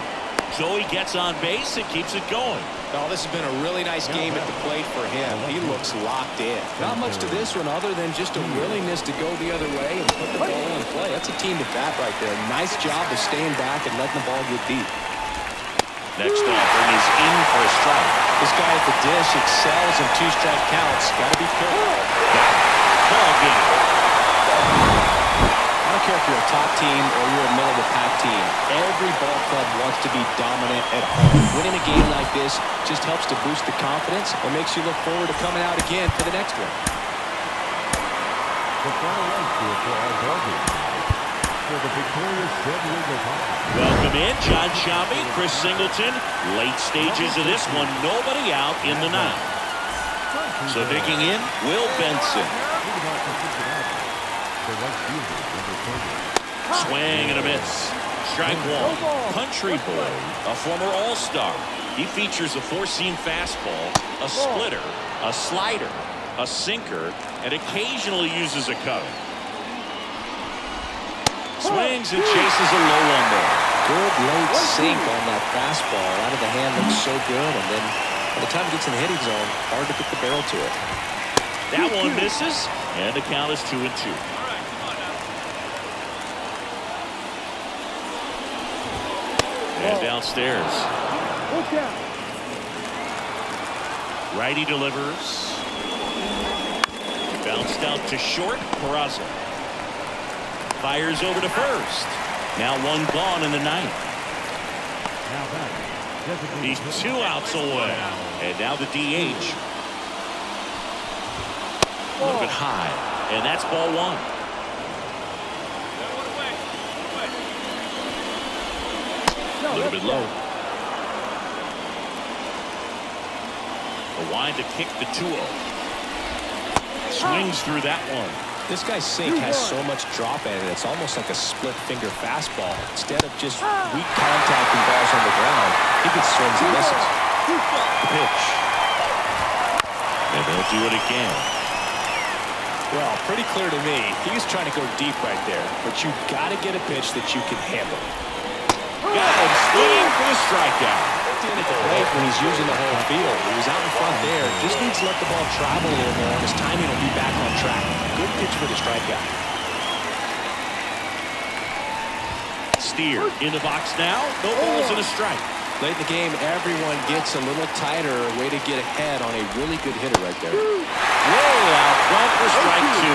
Joey gets on base and keeps it going. Oh, this has been a really nice game at the plate for him. He looks locked in. Not much to this one other than just a willingness to go the other way and put the ball in play. That's a team to bat right there. Nice job of staying back and letting the ball get deep. Next offering is in for a strike. This guy at the dish excels in 2-strike counts. Got to be careful. Ball game. I don't care if you're a top team or you're a middle-of-the-pack team. Every ball club wants to be dominant at home. Winning a game like this just helps to boost the confidence and makes you look forward to coming out again for the next one. The final run score for our ball game for the victorious San Diego Padres. Welcome in, John Sciambi, Chris Singleton. Late stages of this one, nobody out in the 9th. So digging in, Will Benson. Swing and a miss. Strike 1. Country boy, a former all-star. He features a 4-seam fastball, a splitter, a slider, a sinker, and occasionally uses a cutter. Swings and chases a low one there. Good late sink on that fastball. Out of the hand looks so good, and then by the time it gets in the hitting zone, hard to get the barrel to it. That one misses, and the count is 2-2. And downstairs. Righty delivers. Bounced out to short. Peraza fires over to first. Now 1 gone in the 9th. He's 2 outs away. And now the DH. A little bit high. And that's ball 1. A little bit low. A wind to kick the 2-0. Swings through that one. This guy's sink has so much drop in it. It's almost like a split finger fastball. Instead of just weak contact and balls on the ground, he gets swings and misses. Pitch. And they'll do it again. Well, pretty clear to me. He's trying to go deep right there. But you've got to get a pitch that you can handle. Got him swinging for the strikeout. At the plate when he's using the whole field. He was out in front there. Just needs to let the ball travel a little more, and his timing will be back on track. Good pitch for the strikeout. Steer in the box now. No balls and a strike. Late in the game, everyone gets a little tighter. A way to get ahead on a really good hitter right there. Way out front for strike 2.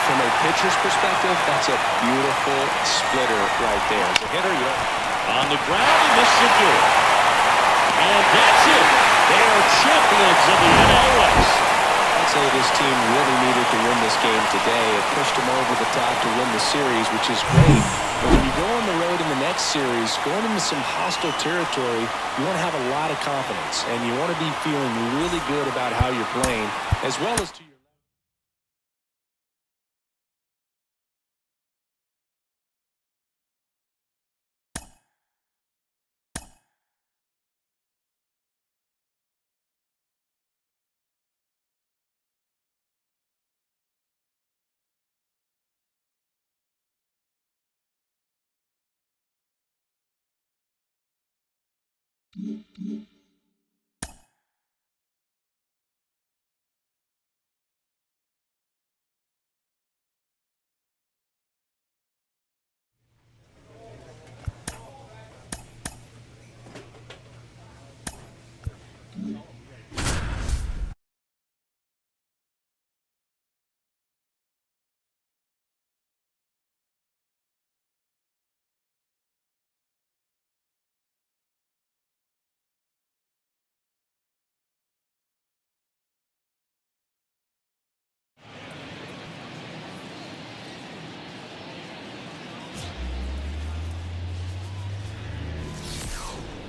From a pitcher's perspective, that's a beautiful splitter right there. As a hitter, you don't. On the ground, and this should do it. And that's it. They are champions of the NL West. I'd say this team really needed to win this game today. It pushed them over the top to win the series, which is great. But when you go on the road in the next series, going into some hostile territory, you want to have a lot of confidence. And you want to be feeling really good about how you're playing, as well as to your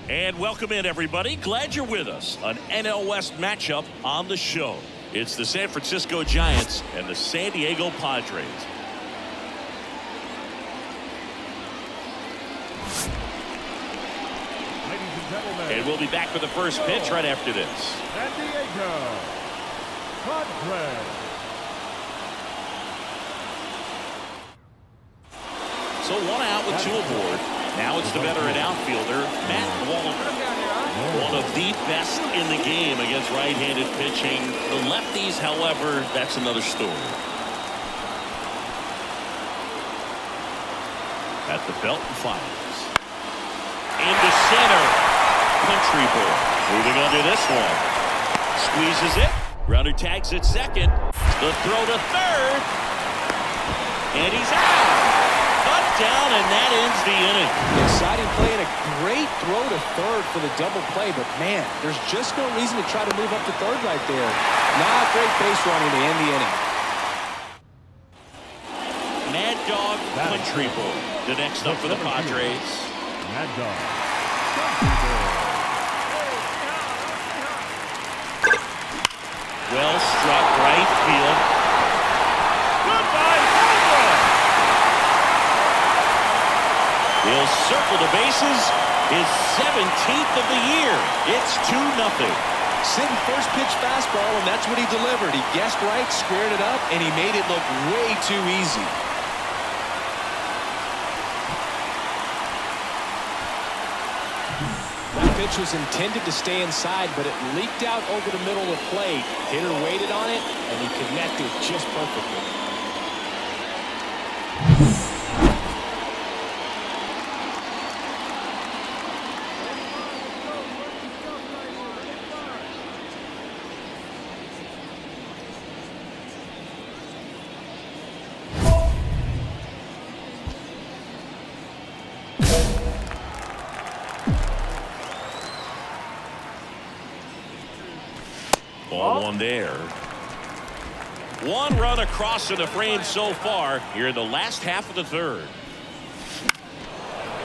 And welcome in, everybody. Glad you're with us. An NL West matchup on the show. It's the San Francisco Giants and the San Diego Padres. Ladies and gentlemen. And we'll be back with the first pitch right after this. San Diego Padres. So one out with two aboard. Now it's the veteran outfielder, Matt Wallner. One of the best in the game against right-handed pitching. The lefties, however, that's another story. At the belt and fires. Into center. Country boy. Moving under this one. Squeezes it. Runner tags at second. The throw to third. And he's out. Down, and that ends the inning. Exciting play and a great throw to third for the double play, but man, there's just no reason to try to move up to third right there. Not great base running to end the inning. Mad Dog Country Boy. The next up for the Padres. Mad Dog Country Boy. Well struck right field. Goodbye. He'll circle the bases. His 17th of the year. It's 2-0. Sitting first pitch fastball, and that's what he delivered. He guessed right, squared it up, and he made it look way too easy. That pitch was intended to stay inside, but it leaked out over the middle of the plate. Hitter waited on it, and he connected just perfectly. Ball one there. One run across in the frame so far here in the last half of the third.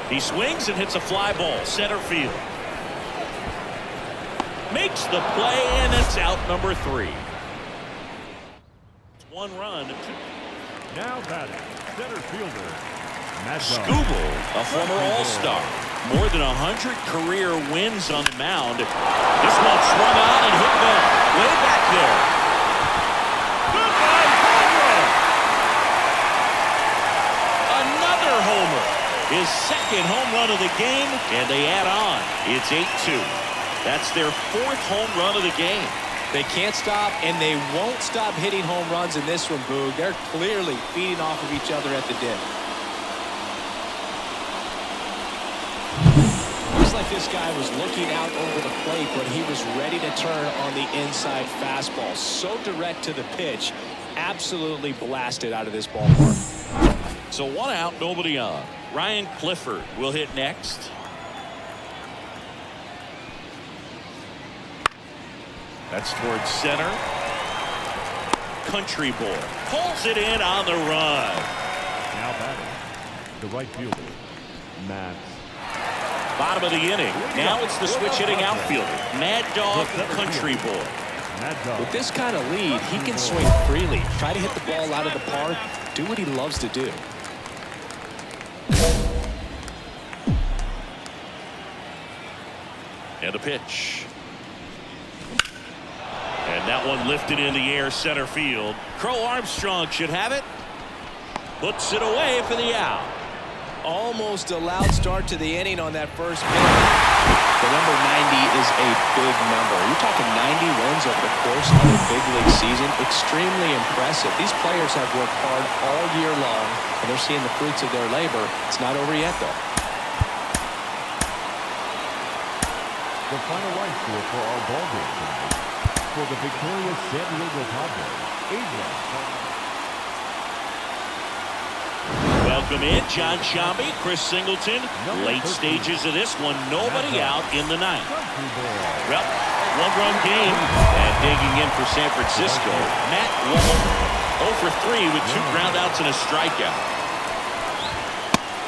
He swings and hits a fly ball center field. Makes the play, and it's out number 3. One run. Now batting center fielder Mad Dog. Scooble, a former All-Star. More than 100 career wins on the mound. This one swung on and hit well. Way back there. Goodbye, Padres. Another homer. His second home run of the game, and they add on. It's 8-2. That's their 4th home run of the game. They can't stop, and they won't stop hitting home runs in this one, Boog. They're clearly feeding off of each other at the dish. Looks like this guy was looking out over the plate, but he was ready to turn on the inside fastball. So direct to the pitch. Absolutely blasted out of this ballpark. So one out, nobody on. Ryan Clifford will hit next. That's towards center. Country boy pulls it in on the run. Now batting the right fielder Matt. Bottom of the inning. Now it's the switch hitting outfielder, Mad Dog Country boy. Mad Dog. With this kind of lead, he can swing freely, try to hit the ball out of the park, do what he loves to do. And a pitch. And that one lifted in the air center field. Crow Armstrong should have it. Puts it away for the out. Almost a loud start to the inning on that first pitch. The number 90 is a big number. You're talking 90 wins over the course of a big league season. Extremely impressive. These players have worked hard all year long, and they're seeing the fruits of their labor. It's not over yet, though. The final line score for our ball game tonight. For the victorious San Diego Padres, Welcome in, John Shambi, Chris Singleton. Late stages of this one, nobody out in the ninth. Well, one-run game, and digging in for San Francisco, Matt Wallner. 0 for 3 with 2 groundouts and a strikeout.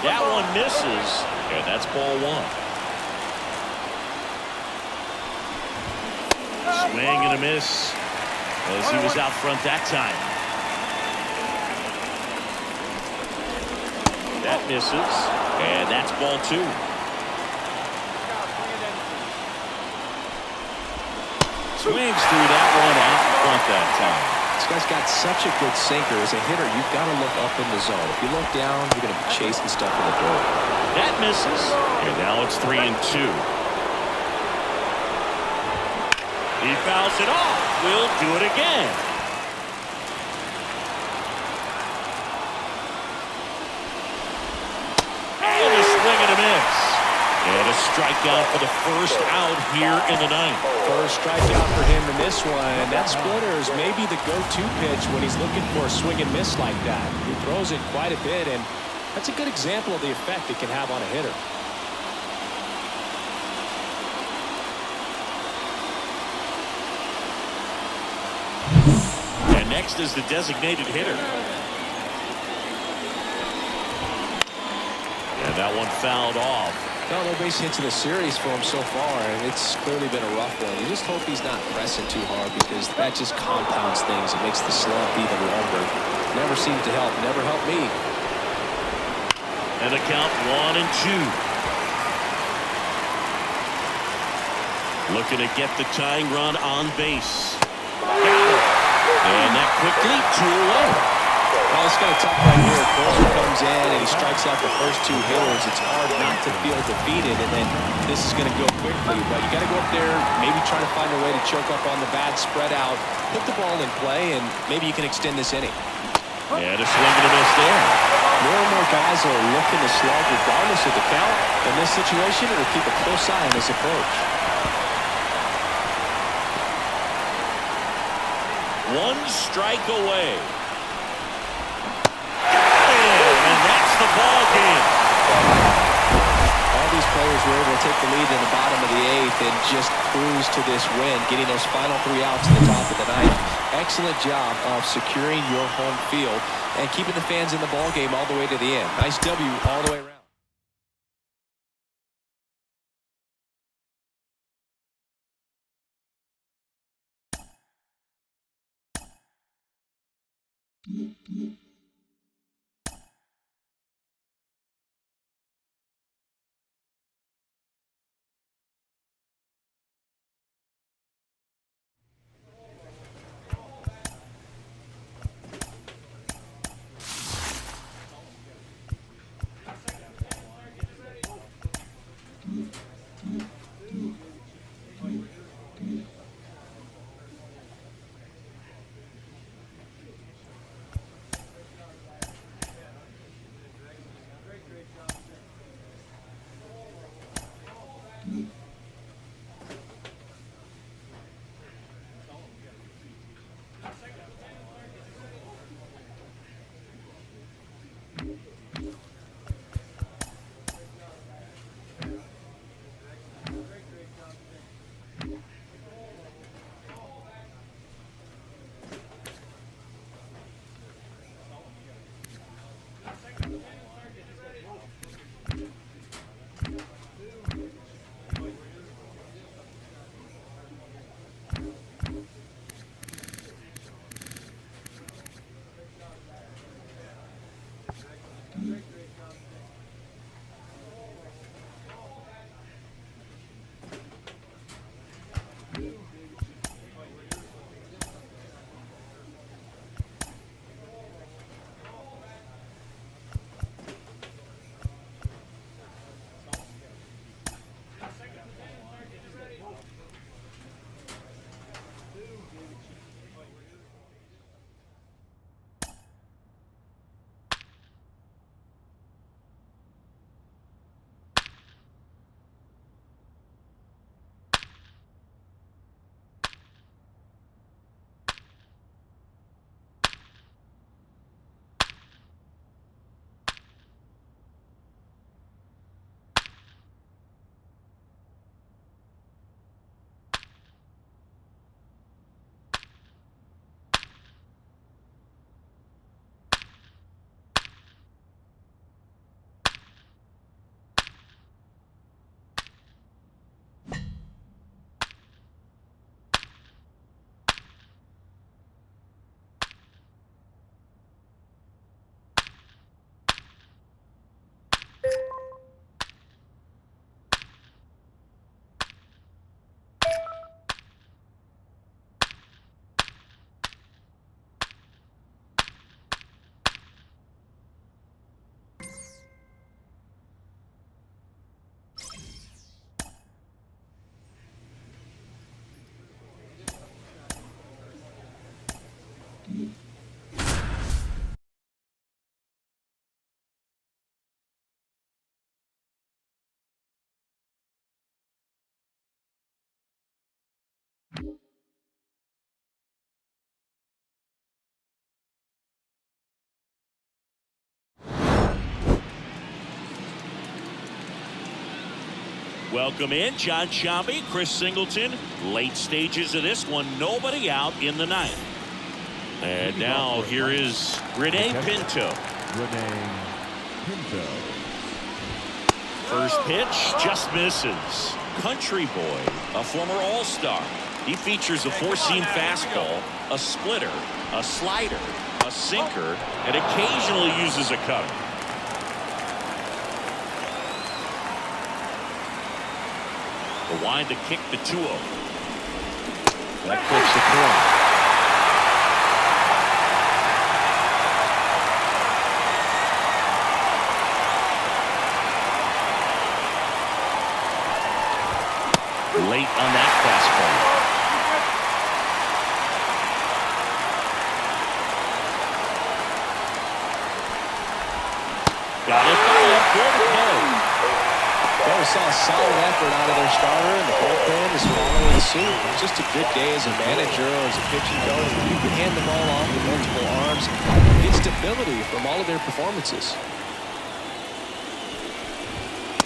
That one misses, and that's ball 1. Swing and a miss as he was out front that time. That misses, and that's ball 2. Swings through that one out front that time. This guy's got such a good sinker. As a hitter, you've got to look up in the zone. If you look down, you're going to be chasing stuff in the dirt. That misses, and now it's 3-2. He fouls it off. We'll do it again. And a swing and a miss. And a strikeout for the first out here in the ninth. First strikeout for him in this one. That splitter is maybe the go-to pitch when he's looking for a swing and miss like that. He throws it quite a bit, and that's a good example of the effect it can have on a hitter. And next is the designated hitter. And that one fouled off. No base hits in the series for him so far, and it's clearly been a rough one. You just hope he's not pressing too hard, because that just compounds things. It makes the slump even longer. Never seemed to help. Never helped me. And the count 1-2. Looking to get the tying run on base. Got it. And that quickly 2 away. Well, it's kind of tough right here. Closer comes in and he strikes out the first 2 hitters. It's hard not to feel defeated, and then this is going to go quickly. But you got to go up there, maybe try to find a way to choke up on the bat, spread out, put the ball in play, and maybe you can extend this inning. And a swing and a miss there. More and more guys are looking to slug regardless of the count. In this situation, it'll keep a close eye on his approach. 1 strike away. And that's the ball game. All these players were able to take the lead in the bottom of the 8th and just cruise to this win, getting those final 3 outs at the top of the 9th. Excellent job of securing your home field and keeping the fans in the ball game all the way to the end. Nice W all the way around. Welcome in John Shambi, Chris Singleton. Late stages of this one, nobody out in the ninth. And now here is Rene Pinto. Rene Pinto. First pitch just misses. Country boy, a former all-star. He features a four-seam fastball, a splitter, a slider, a sinker, and occasionally uses a cutter. The wind to kick the 2-0. That clips the corner. Late on that fastball. Got it by a good play. Well, we saw a solid effort out of their starter, and the bullpen is following suit. It's just a good day as a manager or as a pitching coach. You can hand the ball off with multiple arms, get stability from all of their performances.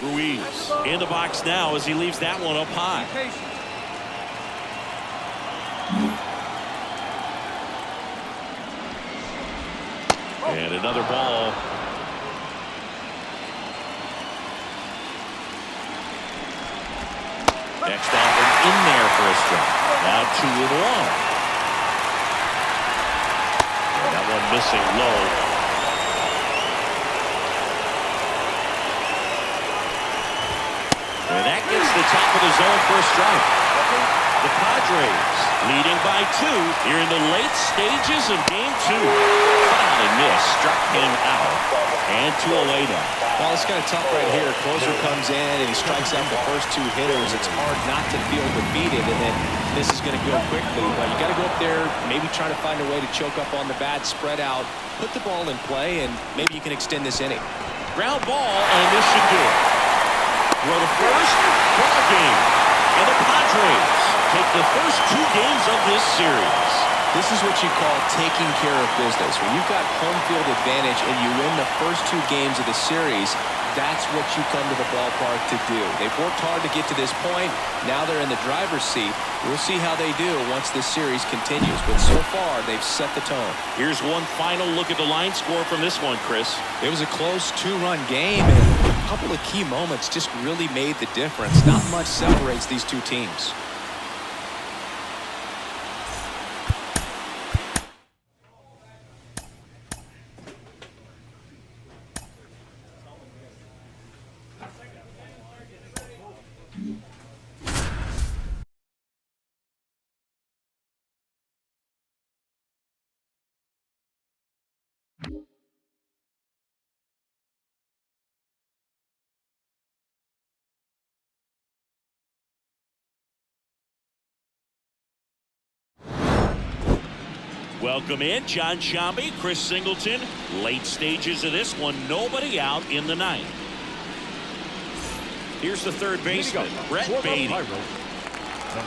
Ruiz in the box now as he leaves that one up high. And another ball. Next offering in there for a strike. Now 2-1. And that one missing low. And that gets the top of the zone for a strike. The Padres leading by 2 here in the late stages of game 2. Finally missed, struck him out. And 2 away now. Well, it's kind of tough right here. Closer comes in and he strikes out the first 2 hitters. It's hard not to feel defeated, and then this is going to go quickly. But you got to go up there, maybe try to find a way to choke up on the bat, spread out, put the ball in play, and maybe you can extend this inning. Ground ball, and this should do it. Throw to first, ball game. And the Padres take the first 2 games of this series. This is what you call taking care of business. When you've got home field advantage and you win the first 2 games of the series, that's what you come to the ballpark to do. They've worked hard to get to this point. Now they're in the driver's seat. We'll see how they do once this series continues. But so far, they've set the tone. Here's one final look at the line score from this one, Chris. It was a close 2-run game, and a couple of key moments just really made the difference. Not much separates these 2 teams. Welcome in John Shambi, Chris Singleton. Late stages of this one, nobody out in the ninth. Here's the third baseman, Brett Beatty. The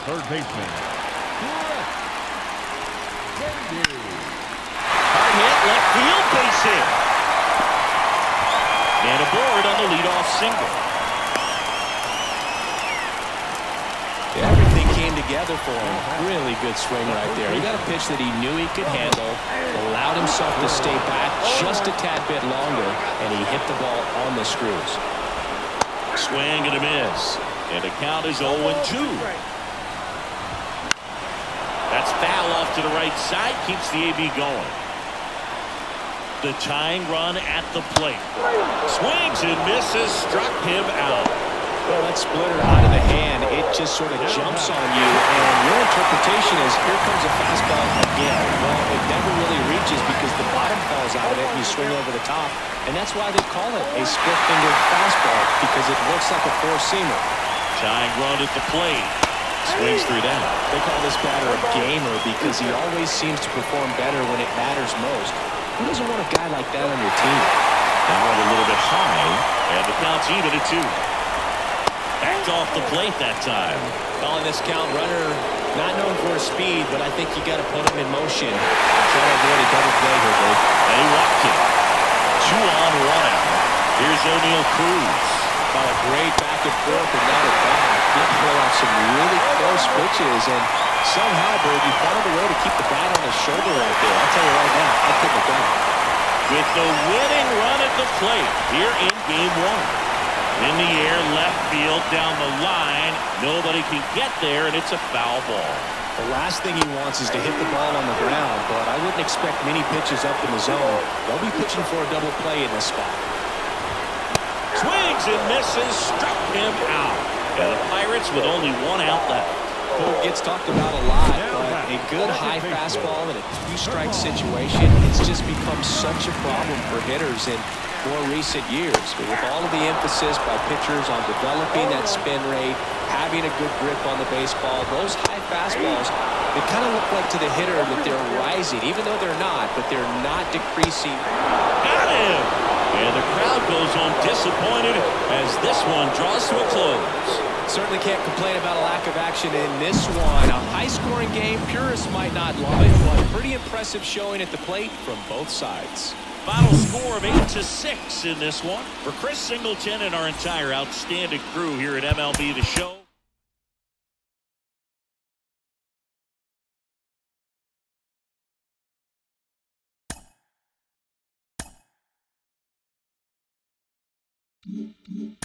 third baseman, Brett Beatty. Hard hit, left field, base hit. And aboard on the leadoff single. Everything came together for him. Really good swing right there. He got a pitch that he knew he could handle, allowed himself to stay back just a tad bit longer, and he hit the ball on the screws. Swing and a miss. And the count is 0-2. That's foul off to the right side. Keeps the AB going. The tying run at the plate. Swings and misses. Struck him out. Well, that splitter out of the hand, it just sort of jumps on you, and your interpretation is, here comes a fastball again. Well, it never really reaches because the bottom falls out of it and you swing over the top, and that's why they call it a split-fingered fastball, because it looks like a four-seamer. Tying run at the plate. Swings through that. They call this batter a gamer because he always seems to perform better when it matters most. Who doesn't want a guy like that on your team? That went a little bit high, and the count's even at 2. Backed off the plate that time. Calling this count, runner not known for his speed, but I think you got to put him in motion. Try to avoid a double play here, Dave. And he walked it. 2 on, 1 out. Here's O'Neal Cruz. A great back back and forth and not at bat. Did pull off some really close pitches, and somehow, Bird, he found a way to keep the bat on his shoulder right there. I'll tell you right now, I couldn't have done it. With the winning run at the plate here in game one. In the air, left field, down the line. Nobody can get there, and it's a foul ball. The last thing he wants is to hit the ball on the ground, but I wouldn't expect many pitches up in the zone. They'll be pitching for a double play in this spot. Swings and misses, struck him out. And the Pirates with only one out left. It gets talked about a lot, but a good high fastball in a two-strike situation, it's just become such a problem for hitters in more recent years. But with all of the emphasis by pitchers on developing that spin rate, having a good grip on the baseball, those high fastballs, they kind of look like to the hitter that they're rising, even though they're not, but they're not decreasing. Got him! And the crowd goes home disappointed as this one draws to a close. Certainly can't complain about a lack of action in this one. A high-scoring game. Purists might not love it, but pretty impressive showing at the plate from both sides. Final score of 8-6 in this one. For Chris Singleton and our entire outstanding crew here at MLB The Show. Mm-hmm.